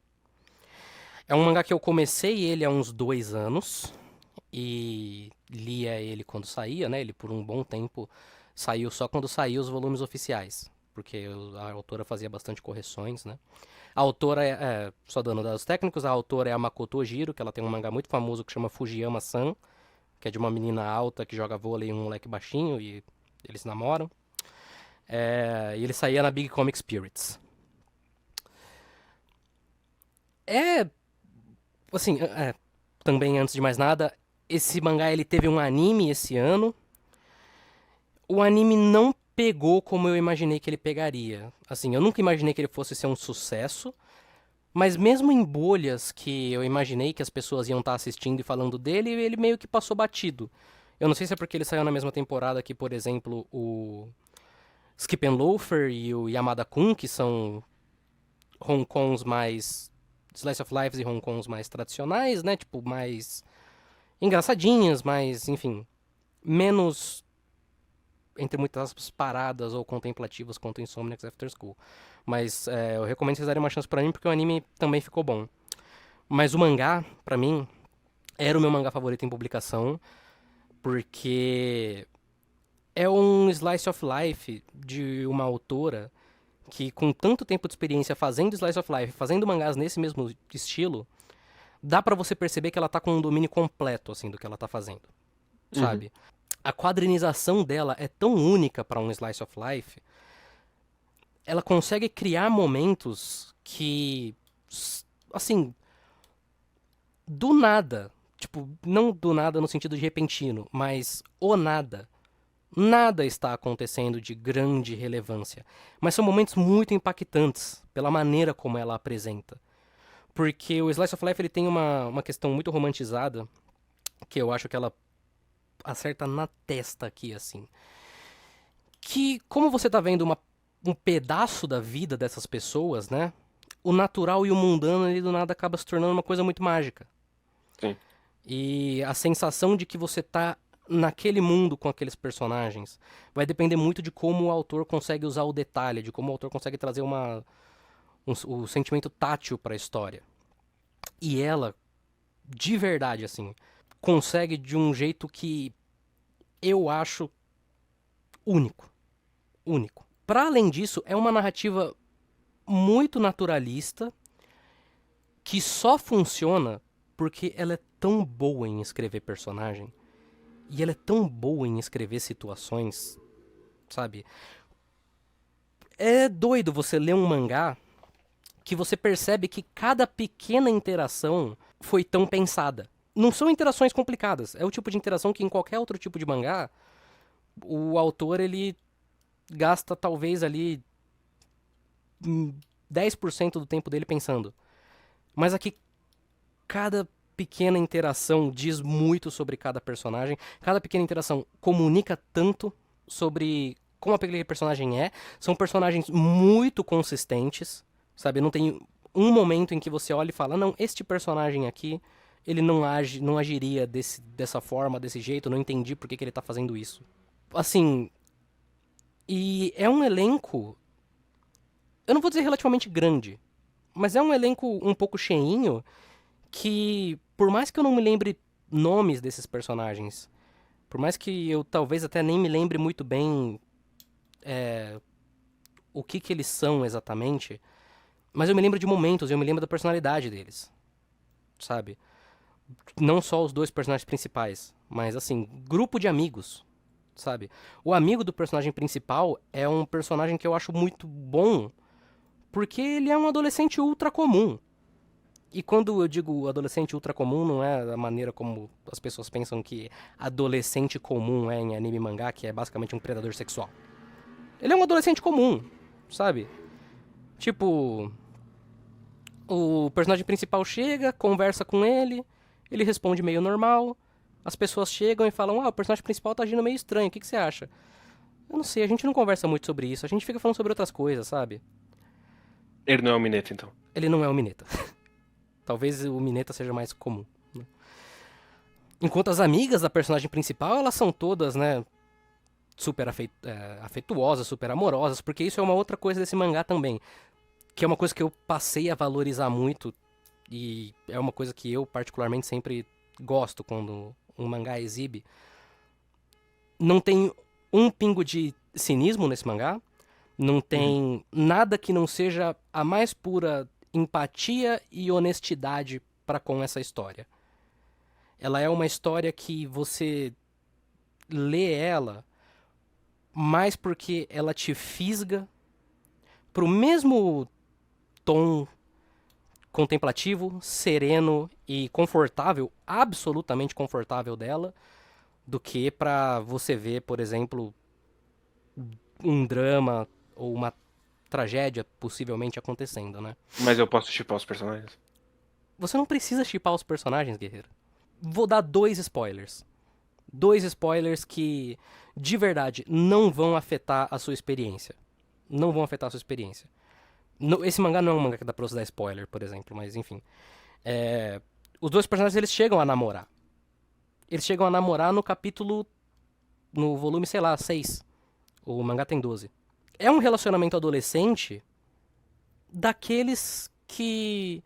É um mangá que eu comecei ele há uns 2 anos e lia ele quando saía, né? Ele por um bom tempo saiu só quando saíam os volumes oficiais, porque a autora fazia bastante correções, né? A autora só dando dados técnicos, a autora é a Makoto Ojiro, que ela tem um mangá muito famoso que chama Fujiyama-san, que é de uma menina alta que joga vôlei e um moleque baixinho e eles namoram. E ele saía na Big Comic Spirits. É, assim, também antes de mais nada, esse mangá ele teve um anime esse ano. O anime não pegou como eu imaginei que ele pegaria. Assim, eu nunca imaginei que ele fosse ser um sucesso, mas mesmo em bolhas que eu imaginei que as pessoas iam estar assistindo e falando dele, ele meio que passou batido. Eu não sei se é porque ele saiu na mesma temporada que, por exemplo, o Skip and Loafer e o Yamada-kun, que são Hong Kongs mais slice of lives e Hong Kongs mais tradicionais, né? Tipo, mais engraçadinhas, mais, enfim, menos entre muitas aspas, paradas ou contemplativas quanto Insomniacs After School. Mas eu recomendo vocês darem uma chance pra mim porque o anime também ficou bom. Mas o mangá, pra mim, era o meu mangá favorito em publicação, porque é um slice of life de uma autora que, com tanto tempo de experiência fazendo slice of life, fazendo mangás nesse mesmo estilo, dá pra você perceber que ela tá com um domínio completo, assim, do que ela tá fazendo, Uhum. sabe? A quadrinização dela é tão única pra um slice of life, ela consegue criar momentos que, assim, do nada, tipo, não do nada no sentido de repentino, mas o nada. Nada está acontecendo de grande relevância, mas são momentos muito impactantes pela maneira como ela apresenta. Porque o Slice of Life ele tem uma questão muito romantizada, que eu acho que ela acerta na testa aqui, assim. Que, como você tá vendo um pedaço da vida dessas pessoas, né? O natural e o mundano ali do nada acaba se tornando uma coisa muito mágica. Sim. E a sensação de que você tá naquele mundo com aqueles personagens vai depender muito de como o autor consegue usar o detalhe, de como o autor consegue trazer o sentimento tátil para a história. E ela, de verdade, assim, consegue de um jeito que eu acho único. Único. Para além disso, é uma narrativa muito naturalista que só funciona porque ela é tão boa em escrever personagem e ela é tão boa em escrever situações, sabe? É doido você ler um mangá que você percebe que cada pequena interação foi tão pensada. Não são interações complicadas, é o tipo de interação que em qualquer outro tipo de mangá o autor ele gasta talvez ali 10% do tempo dele pensando. Mas aqui cada pequena interação diz muito sobre cada personagem. Cada pequena interação comunica tanto sobre como aquele personagem é. São personagens muito consistentes, sabe? Não tem um momento em que você olha e fala, não, este personagem aqui, ele não agiria dessa forma, desse jeito, não entendi por que ele tá fazendo isso. Assim, e é um elenco, eu não vou dizer relativamente grande, mas é um elenco um pouco cheinho que, por mais que eu não me lembre nomes desses personagens, por mais que eu talvez até nem me lembre muito bem o que eles são exatamente, mas eu me lembro de momentos, eu me lembro da personalidade deles, sabe? Não só os dois personagens principais, mas assim, grupo de amigos, sabe? O amigo do personagem principal é um personagem que eu acho muito bom, porque ele é um adolescente ultra comum. E quando eu digo adolescente ultra comum, não é a maneira como as pessoas pensam que adolescente comum é em anime e mangá, que é basicamente um predador sexual. Ele é um adolescente comum, sabe? Tipo, o personagem principal chega, conversa com ele responde meio normal, as pessoas chegam e falam, o personagem principal tá agindo meio estranho, o que você acha? Eu não sei, a gente não conversa muito sobre isso, a gente fica falando sobre outras coisas, sabe? Ele não é o Mineta, então. Ele não é o Mineta. Talvez o Mineta seja mais comum. Né? Enquanto as amigas da personagem principal, elas são todas, né, super afetuosas, super amorosas, porque isso é uma outra coisa desse mangá também, que é uma coisa que eu passei a valorizar muito e é uma coisa que eu particularmente sempre gosto quando um mangá exibe. Não tem um pingo de cinismo nesse mangá, não tem nada que não seja a mais pura empatia e honestidade para com essa história. Ela é uma história que você lê ela mais porque ela te fisga pro mesmo tom contemplativo, sereno e confortável, absolutamente confortável dela, do que pra você ver, por exemplo, um drama ou uma tragédia possivelmente acontecendo, né? Mas eu posso shippar os personagens? Você não precisa shippar os personagens, guerreiro. Vou dar 2 spoilers. 2 spoilers que, de verdade, não vão afetar a sua experiência. Não vão afetar a sua experiência. Esse mangá não é um mangá que dá pra você dar spoiler, por exemplo, mas enfim. Os dois personagens, eles chegam a namorar. Eles chegam a namorar no capítulo... No volume, sei lá, 6. O mangá tem 12. É um relacionamento adolescente daqueles que...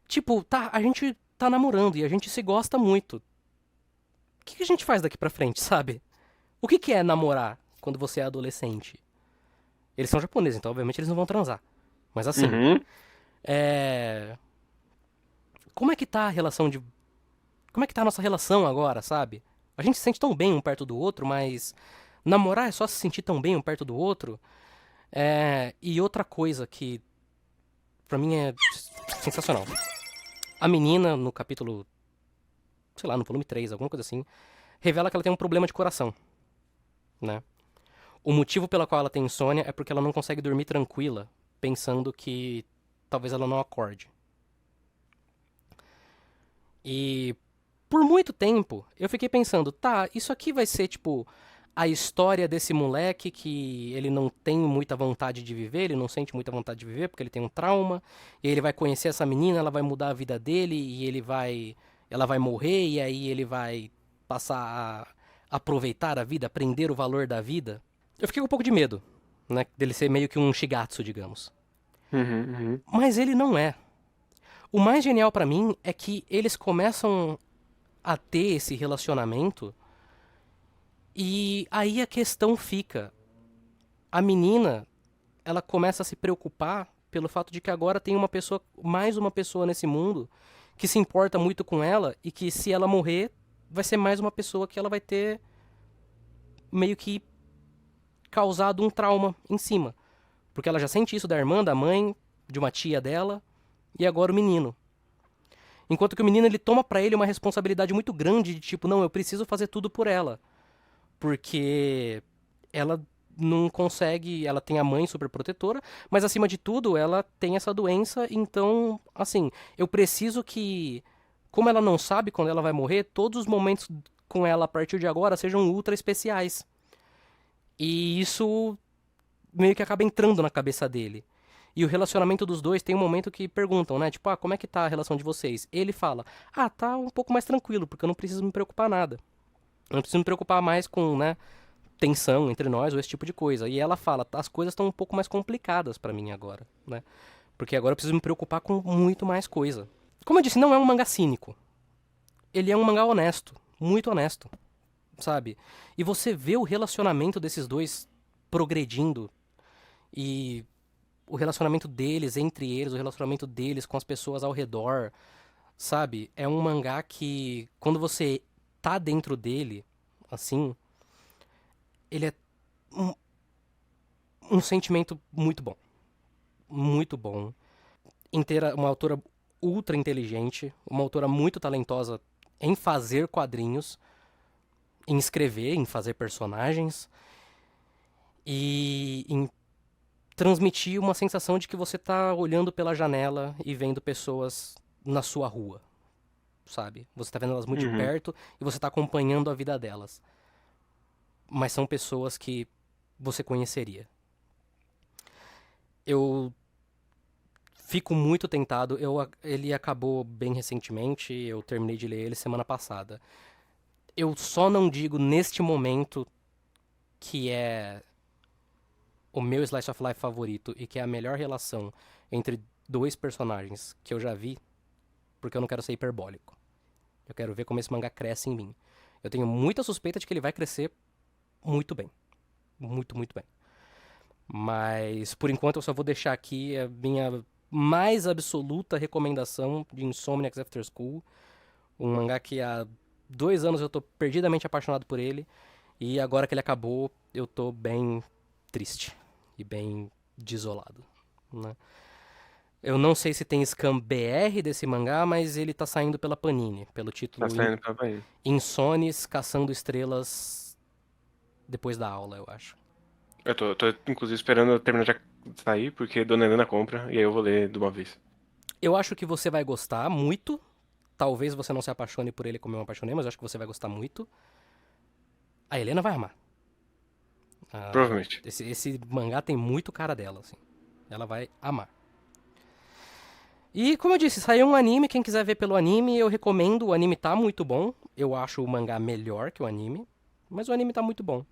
Tipo, tá, a gente tá namorando e a gente se gosta muito. O que a gente faz daqui pra frente, sabe? O que é namorar quando você é adolescente? Eles são japoneses, então obviamente eles não vão transar. Mas assim, Uhum. como é que tá a relação de... Como é que tá a nossa relação agora, sabe? A gente se sente tão bem um perto do outro, mas namorar é só se sentir tão bem um perto do outro. E outra coisa que pra mim é sensacional. A menina, no capítulo, sei lá, no volume 3, alguma coisa assim, revela que ela tem um problema de coração, né? O motivo pelo qual ela tem insônia é porque ela não consegue dormir tranquila, pensando que talvez ela não acorde. E por muito tempo eu fiquei pensando, tá, isso aqui vai ser tipo a história desse moleque que ele não tem muita vontade de viver, ele não sente muita vontade de viver porque ele tem um trauma, e ele vai conhecer essa menina, ela vai mudar a vida dele e ela vai morrer e aí ele vai passar a aproveitar a vida, aprender o valor da vida. Eu fiquei com um pouco de medo, né, dele ser meio que um Shigatsu, digamos. Uhum, uhum. Mas ele não é. O mais genial pra mim é que eles começam a ter esse relacionamento e aí a questão fica. A menina, ela começa a se preocupar pelo fato de que agora tem uma pessoa, mais uma pessoa nesse mundo que se importa muito com ela e que se ela morrer, vai ser mais uma pessoa que ela vai ter meio que causado um trauma em cima. Porque ela já sente isso da irmã, da mãe, de uma tia dela e agora o menino. Enquanto que o menino ele toma pra ele uma responsabilidade muito grande de tipo, não, eu preciso fazer tudo por ela. Porque ela não consegue, ela tem a mãe super protetora, mas acima de tudo, ela tem essa doença, então, assim, eu preciso que como ela não sabe quando ela vai morrer, todos os momentos com ela a partir de agora sejam ultra especiais. E isso meio que acaba entrando na cabeça dele. E o relacionamento dos dois tem um momento que perguntam, né? Tipo, ah, como é que tá a relação de vocês? Ele fala, ah, tá um pouco mais tranquilo, porque eu não preciso me preocupar nada. Eu não preciso me preocupar mais com, né, tensão entre nós ou esse tipo de coisa. E ela fala, as coisas estão um pouco mais complicadas pra mim agora, né? Porque agora eu preciso me preocupar com muito mais coisa. Como eu disse, não é um mangá cínico. Ele é um mangá honesto, muito honesto, sabe? E você vê o relacionamento desses dois progredindo e o relacionamento deles entre eles, o relacionamento deles com as pessoas ao redor, sabe? É um mangá que quando você tá dentro dele, assim, ele é um, um sentimento muito bom. Muito bom. Inteira, uma autora ultra inteligente, uma autora muito talentosa em fazer quadrinhos, em escrever, em fazer personagens e em transmitir uma sensação de que você tá olhando pela janela e vendo pessoas na sua rua, sabe? Você tá vendo elas muito de Uhum. perto e você tá acompanhando a vida delas. Mas são pessoas que você conheceria. Eu fico muito tentado. Ele acabou bem recentemente, eu terminei de ler ele semana passada. Eu só não digo neste momento que é o meu slice of life favorito e que é a melhor relação entre dois personagens que eu já vi, porque eu não quero ser hiperbólico. Eu quero ver como esse mangá cresce em mim. Eu tenho muita suspeita de que ele vai crescer muito bem. Muito, muito bem. Mas por enquanto eu só vou deixar aqui a minha mais absoluta recomendação de Insomniacs After School. Um mangá que há 2 anos eu tô perdidamente apaixonado por ele. E agora que ele acabou, eu tô bem triste e bem desolado, né? Eu não sei se tem scan BR desse mangá, mas ele tá saindo pela Panini, pelo Tá título saindo pra Bahia. Insones Caçando Estrelas depois da aula, eu acho. Eu tô, inclusive, esperando eu terminar de sair, porque Dona Helena compra, e aí eu vou ler de uma vez. Eu acho que você vai gostar muito. Talvez você não se apaixone por ele como eu me apaixonei, mas eu acho que você vai gostar muito. A Helena vai amar. Provavelmente. Esse mangá tem muito cara dela, assim. Ela vai amar. E como eu disse, saiu um anime. Quem quiser ver pelo anime, eu recomendo. O anime tá muito bom. Eu acho o mangá melhor que o anime. Mas o anime tá muito bom.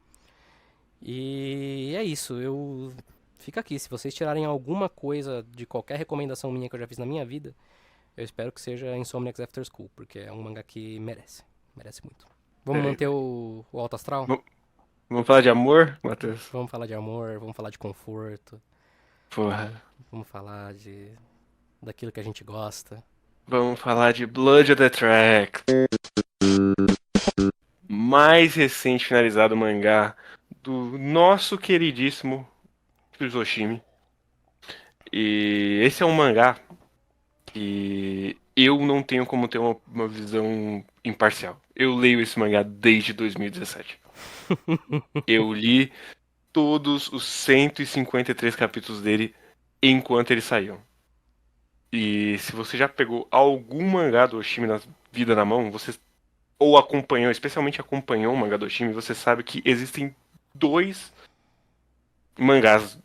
E é isso. Eu. Fica aqui. Se vocês tirarem alguma coisa de qualquer recomendação minha que eu já fiz na minha vida, eu espero que seja Insomniacs After School, porque é um mangá que merece. Merece muito. Vamos Peraí, manter peraí. o alto astral? Vamos falar de amor, Matheus? Vamos falar de amor, vamos falar de conforto, Porra. vamos falar de daquilo que a gente gosta. Vamos falar de Blood of the Track. Mais recente finalizado mangá do nosso queridíssimo Tsutoshimi. E esse é um mangá que eu não tenho como ter uma visão imparcial. Eu leio esse mangá desde 2017. Eu li todos os 153 capítulos dele enquanto eles saíam. E se você já pegou algum mangá do Oshimi vida na mão, você ou acompanhou, especialmente acompanhou o mangá do Oshimi, você sabe que existem dois mangás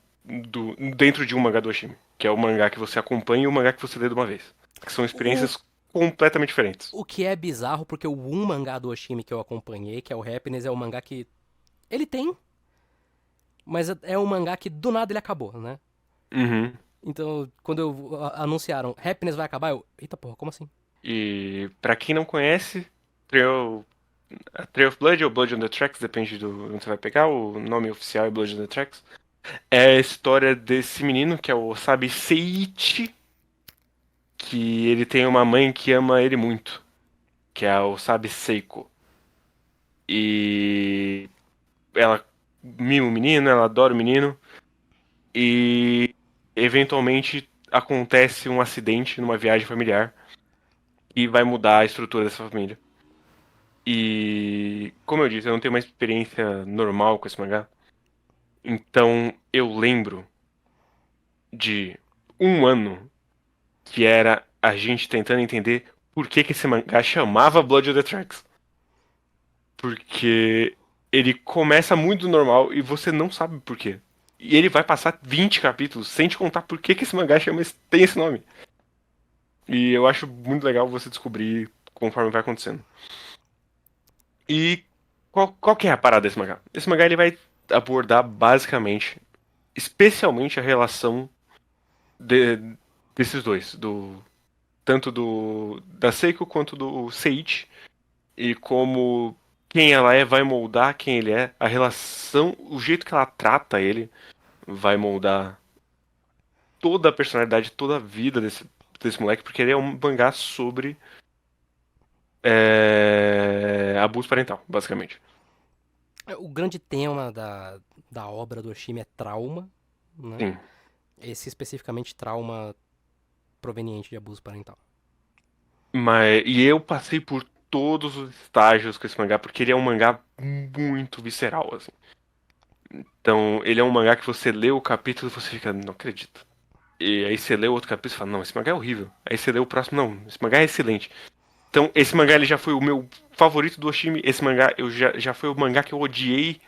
dentro de um mangá do Oshimi, que é o mangá que você acompanha e o mangá que você lê de uma vez, que são O, experiências completamente diferentes. o que é bizarro, porque o um mangá do Oshimi que eu acompanhei, que é o Happiness, é um mangá que ele tem, mas é um mangá que do nada ele acabou, né? Uhum. Então, quando anunciaram Happiness vai acabar, eu, eita porra, como assim? E pra quem não conhece, Trail, Trail of Blood ou Blood on the Tracks, depende do onde você vai pegar, o nome oficial é Blood on the Tracks. É a história desse menino, que é o Sabe Seiichi, que ele tem uma mãe que ama ele muito, que é a Osabe Seiko. E ela mima o menino, ela adora o menino, e eventualmente acontece um acidente numa viagem familiar e vai mudar a estrutura dessa família. E, como eu disse, eu não tenho uma experiência normal com esse mangá. Então, eu lembro de um ano que era a gente tentando entender por que esse mangá chamava Blood on the Tracks. Porque ele começa muito normal e você não sabe por quê. E ele vai passar 20 capítulos sem te contar por que esse mangá tem esse nome. E eu acho muito legal você descobrir conforme vai acontecendo. E qual que é a parada desse mangá? Esse mangá ele vai abordar basicamente, especialmente a relação de- desses dois, tanto do da Seiko quanto do Seiichi, e como quem ela é vai moldar quem ele é, a relação, o jeito que ela trata ele vai moldar toda a personalidade, toda a vida desse moleque, porque ele é um mangá sobre abuso parental, basicamente. O grande tema da obra do Oshimi é trauma, né? Sim. Esse especificamente trauma proveniente de abuso parental. E eu passei por todos os estágios com esse mangá, porque ele é um mangá muito visceral, assim. Então, ele é um mangá que você lê o capítulo e você fica, não acredito. E aí você lê o outro capítulo e fala, não, esse mangá é horrível. Aí você lê o próximo, não, esse mangá é excelente. Então, esse mangá ele já foi o meu favorito do Oshimi. Esse mangá já foi o mangá que eu odiei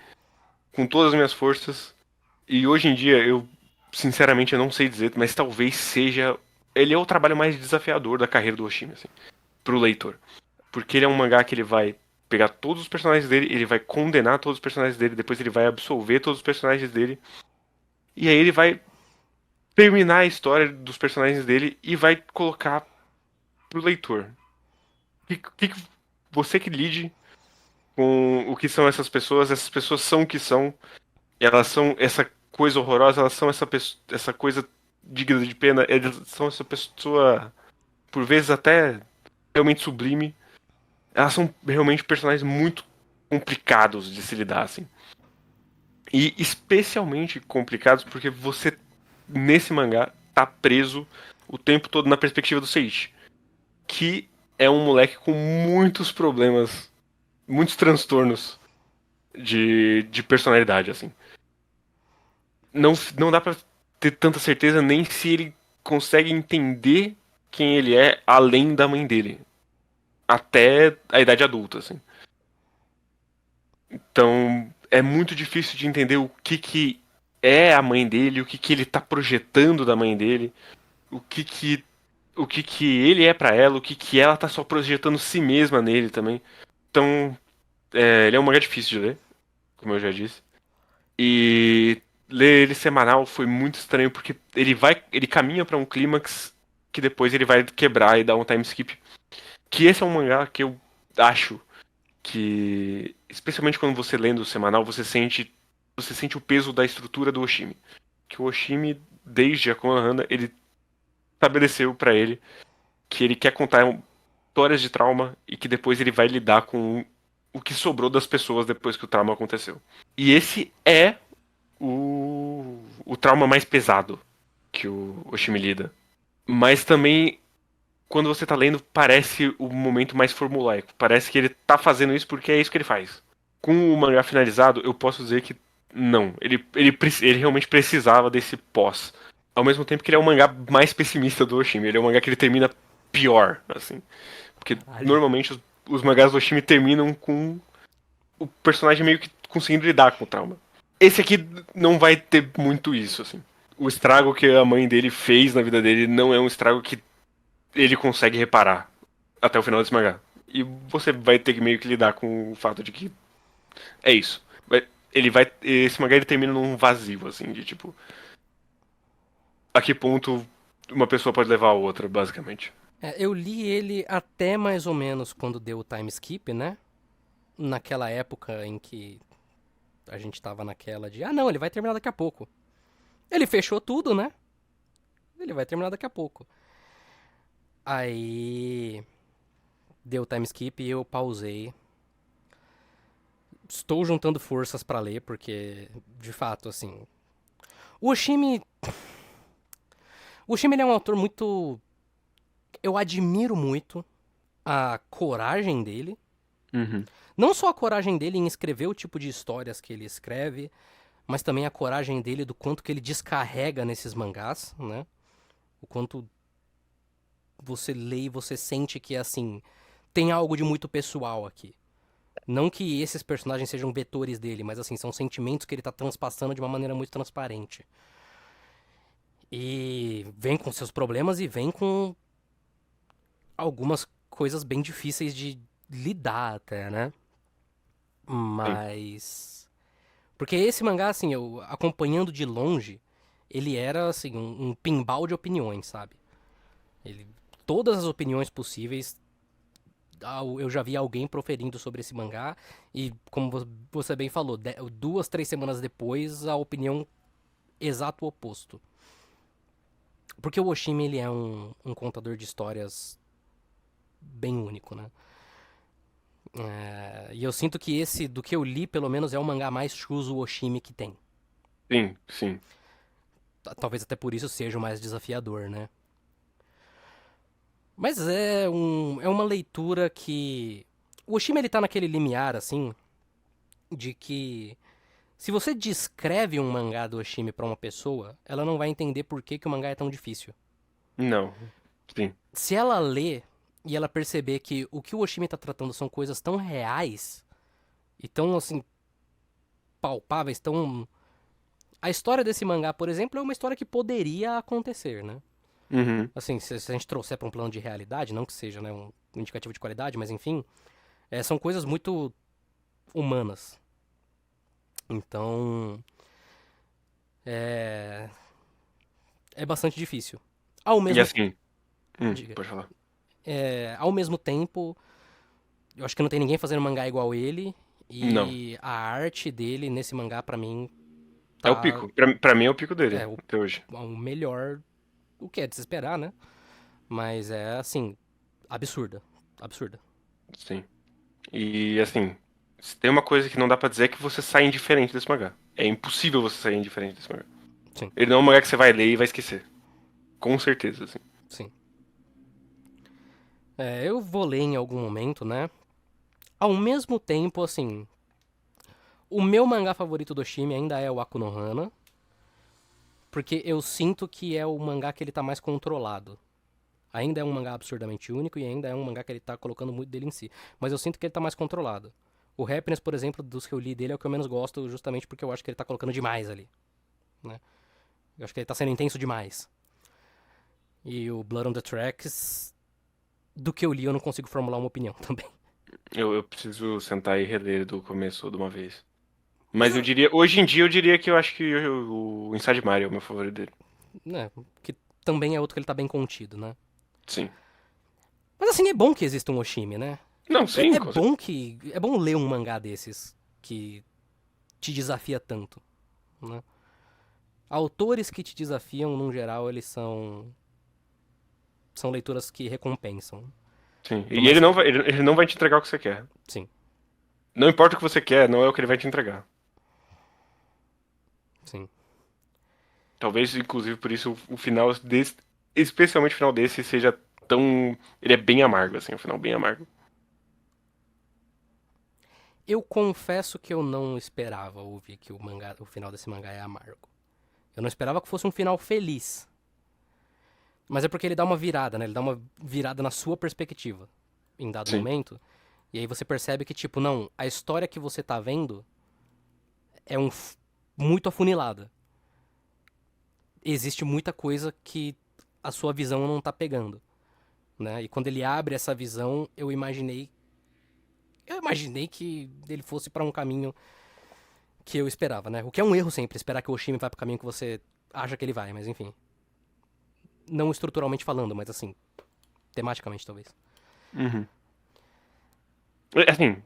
com todas as minhas forças. E hoje em dia, sinceramente, eu não sei dizer, mas talvez seja. Ele é o trabalho mais desafiador da carreira do Oshimi, assim, pro leitor. Porque ele é um mangá que ele vai pegar todos os personagens dele, ele vai condenar todos os personagens dele, depois ele vai absolver todos os personagens dele. E aí ele vai terminar a história dos personagens dele e vai colocar pro leitor. Você que lide com o que são essas pessoas são o que são, elas são essa coisa horrorosa, elas são essa coisa digna de pena, elas são essa pessoa, por vezes até realmente sublime. Elas são realmente personagens muito complicados de se lidar, assim. E especialmente complicados porque você, nesse mangá, tá preso o tempo todo na perspectiva do Seiichi, que é um moleque com muitos problemas, muitos transtornos de personalidade, assim. Não dá pra ter tanta certeza nem se ele consegue entender quem ele é além da mãe dele. Até a idade adulta, assim. Então, é muito difícil de entender o que é a mãe dele, o que ele tá projetando da mãe dele, o que que o que ele é pra ela, o que ela tá só projetando si mesma nele também. Então, ele é um mangá difícil de ler, como eu já disse. E ler ele semanal foi muito estranho porque ele caminha pra um clímax que depois ele vai quebrar e dar um time skip. Que esse é um mangá que eu acho que, especialmente quando você lendo o semanal, você sente o peso da estrutura do Oshimi. Que o Oshimi, desde a Konohana, ele estabeleceu pra ele que ele quer contar histórias de trauma e que depois ele vai lidar com o que sobrou das pessoas depois que o trauma aconteceu. E esse é o trauma mais pesado que o Oshimi lida. Mas também, quando você tá lendo, parece o momento mais formulaico. Parece que ele tá fazendo isso porque é isso que ele faz. Com o mangá finalizado, eu posso dizer que não. Ele realmente precisava desse pós. Ao mesmo tempo que ele é o mangá mais pessimista do Oshimi. Ele é um mangá que ele termina pior, assim. Porque Caralho. normalmente os mangás do Oshimi terminam com o personagem meio que conseguindo lidar com o trauma. Esse aqui não vai ter muito isso, assim. O estrago que a mãe dele fez na vida dele não é um estrago que ele consegue reparar até o final desse mangá. E você vai ter que meio que lidar com o fato de que é isso. Ele vai. Esse mangá ele termina num vazio, assim, de tipo. A que ponto uma pessoa pode levar a outra, basicamente. Eu li ele até mais ou menos quando deu o time skip, né? Naquela época em que a gente tava naquela de, ah não, ele vai terminar daqui a pouco. Ele fechou tudo, né? Ele vai terminar daqui a pouco. Aí deu o time skip e eu pausei. Estou juntando forças pra ler, porque, de fato, assim. O Oshimi. O Oshimi ele é um autor muito. Eu admiro muito a coragem dele. Uhum. Não só a coragem dele em escrever o tipo de histórias que ele escreve, mas também a coragem dele do quanto que ele descarrega nesses mangás, né? O quanto você lê e você sente que, assim, tem algo de muito pessoal aqui. Não que esses personagens sejam vetores dele, mas, assim, são sentimentos que ele tá transpassando de uma maneira muito transparente. E vem com seus problemas e vem com algumas coisas bem difíceis de lidar até, né? Sim. Mas. Porque esse mangá, assim, eu acompanhando de longe, ele era, assim, um pinball de opiniões, sabe? Ele. Todas as opiniões possíveis, eu já vi alguém proferindo sobre esse mangá, e como você bem falou, 2, 3 semanas depois, a opinião exato oposto. Porque o Oshimi, ele é um contador de histórias bem único, né? E eu sinto que esse, do que eu li, pelo menos, é o mangá mais Shuzo Oshimi que tem. Sim, sim. Talvez até por isso seja o mais desafiador, né? Mas é uma leitura que... O Oshimi, ele tá naquele limiar, assim, de que... Se você descreve um mangá do Oshimi pra uma pessoa, ela não vai entender por que, que o mangá é tão difícil. Não. Sim. Se ela lê e ela perceber que o que o Oshimi tá tratando são coisas tão reais e tão, assim, palpáveis, tão... A história desse mangá, por exemplo, é uma história que poderia acontecer, né? Uhum. Assim, se a gente trouxer pra um plano de realidade, não que seja, né, um indicativo de qualidade, mas enfim, são coisas muito humanas. Então, é, é bastante difícil. Ao E mesmo, assim. diga, Pode falar. ao mesmo tempo, eu acho que não tem ninguém fazendo mangá igual ele, Não. e a arte dele nesse mangá, pra mim, É o tá pico. Pra mim é o pico dele, o, até hoje. o melhor, o que é de se esperar, né? Mas é, assim, absurda, absurda. Sim. E assim, se tem uma coisa que não dá pra dizer é que você sai indiferente desse mangá. É impossível você sair indiferente desse mangá. Sim, Ele não é um mangá que você vai ler e vai esquecer. Com certeza, assim. sim. Eu vou ler em algum momento, né? Ao mesmo tempo, assim, o meu mangá favorito do Shimi ainda é o Akuno Hana, porque eu sinto que é o mangá que ele tá mais controlado. Ainda é um mangá absurdamente único e ainda é um mangá que ele tá colocando muito dele em si. Mas eu sinto que ele tá mais controlado. O Happiness, por exemplo, dos que eu li dele é o que eu menos gosto, justamente porque eu acho que ele tá colocando demais ali, né? Eu acho que ele tá sendo intenso demais. E o Blood on the Tracks, do que eu li, eu não consigo formular uma opinião também. Eu preciso sentar e reler do começo de uma vez. Mas, Mas eu diria, hoje em dia eu diria que eu acho que o Inside Mario é o meu favorito dele. né, que também é outro que ele tá bem contido, né? Sim. Mas assim, é bom que exista um Oshimi, né? Não, sim, É com certeza. bom que. É bom ler um mangá desses que te desafia tanto, né? Autores que te desafiam, no geral, eles são leituras que recompensam. Sim. Por E mais ele não que. vai, ele não vai te entregar o que você quer. Sim, Não importa o que você quer, não é o que ele vai te entregar. sim. Talvez, inclusive, por isso o final desse, especialmente o final desse, seja tão. Ele é bem amargo, assim, o final bem amargo. Eu confesso que eu não esperava ouvir que o final desse mangá é amargo. Eu não esperava que fosse um final feliz. Mas é porque ele dá uma virada, né? Ele dá uma virada na sua perspectiva. em dado Sim. momento. E aí você percebe que, tipo, não, a história que você tá vendo é muito afunilada. Existe muita coisa que a sua visão não tá pegando, né? E quando ele abre essa visão, eu imaginei que ele fosse pra um caminho que eu esperava, né? O que é um erro sempre, esperar que o Oshimi vá pro caminho que você acha que ele vai, mas enfim. Não estruturalmente falando, mas assim, tematicamente talvez. Uhum. Assim,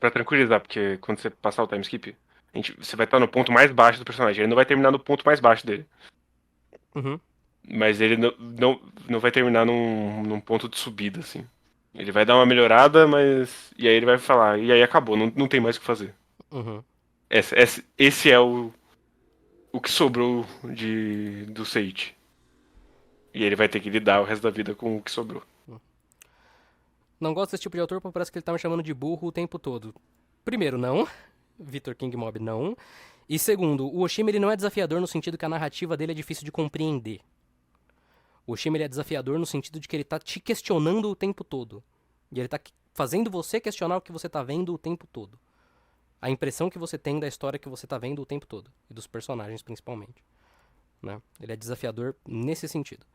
pra tranquilizar, porque quando você passar o time skip, você vai estar no ponto mais baixo do personagem. Ele não vai terminar no ponto mais baixo dele. Uhum, Mas ele não vai terminar num ponto de subida, assim. Ele vai dar uma melhorada, mas. E aí ele vai falar, e aí acabou, não tem mais o que fazer. uhum. Esse é o que sobrou do Sage. E ele vai ter que lidar o resto da vida com o que sobrou. Não gosto desse tipo de autor porque parece que ele tá me chamando de burro o tempo todo. Primeiro, não. Victor King Mob, não. E segundo, o Oshima ele não é desafiador no sentido que a narrativa dele é difícil de compreender. O Oshima ele é desafiador no sentido de que ele tá te questionando o tempo todo. E ele tá fazendo você questionar o que você tá vendo o tempo todo. A impressão que você tem da história que você tá vendo o tempo todo. E dos personagens, principalmente. Né? Ele é desafiador nesse sentido.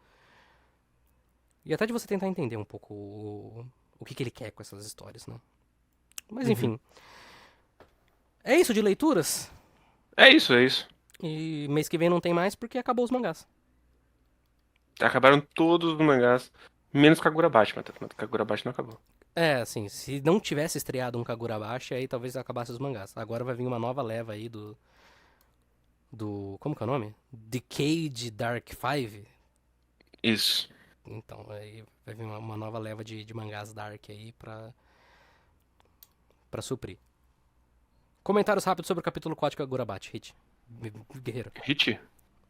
E até de você tentar entender um pouco o que ele quer com essas histórias, né? Mas Uhum. enfim. É isso de leituras. É isso, é isso. E mês que vem não tem mais porque acabou os mangás. Acabaram todos os mangás, menos Kagurabashi, mas Kagurabashi não acabou. É, assim, se não tivesse estreado um Kagurabashi, aí talvez acabasse os mangás. Agora vai vir uma nova leva aí do como que é o nome? Decade Dark Five. Isso. Então, aí vai vir uma nova leva de mangás Dark aí pra suprir. Comentários rápidos sobre o capítulo 4 de Kagurabachi, Hit. Guerreiro. Hit?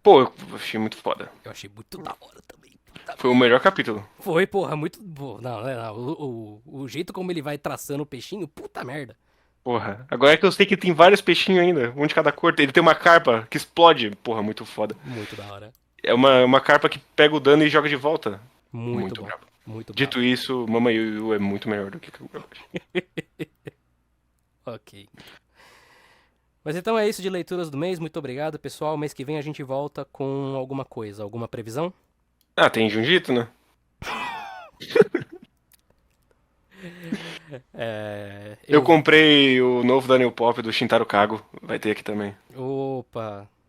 Pô, eu achei muito foda. Eu achei muito da hora também. Puta Foi o merda. melhor capítulo. Foi, porra, muito. Não. O jeito como ele vai traçando o peixinho, puta merda. Porra. Agora é que eu sei que tem vários peixinhos ainda, um de cada cor. Ele tem uma carpa que explode. Porra, muito foda. Muito da hora. É uma carpa que pega o dano e joga de volta. Muito Muito bom. brabo. Muito bravo. Dito isso, Mama Yu Yu é muito melhor do que Kagurabashi. Ok. Mas então é isso de leituras do mês. Muito obrigado, pessoal. Mês que vem a gente volta com alguma coisa. Alguma previsão? Ah, tem Jiu-Jitsu, né? Eu Eu. comprei o novo Daniel Pop do Shintaro Kago. Vai ter aqui também. Opa.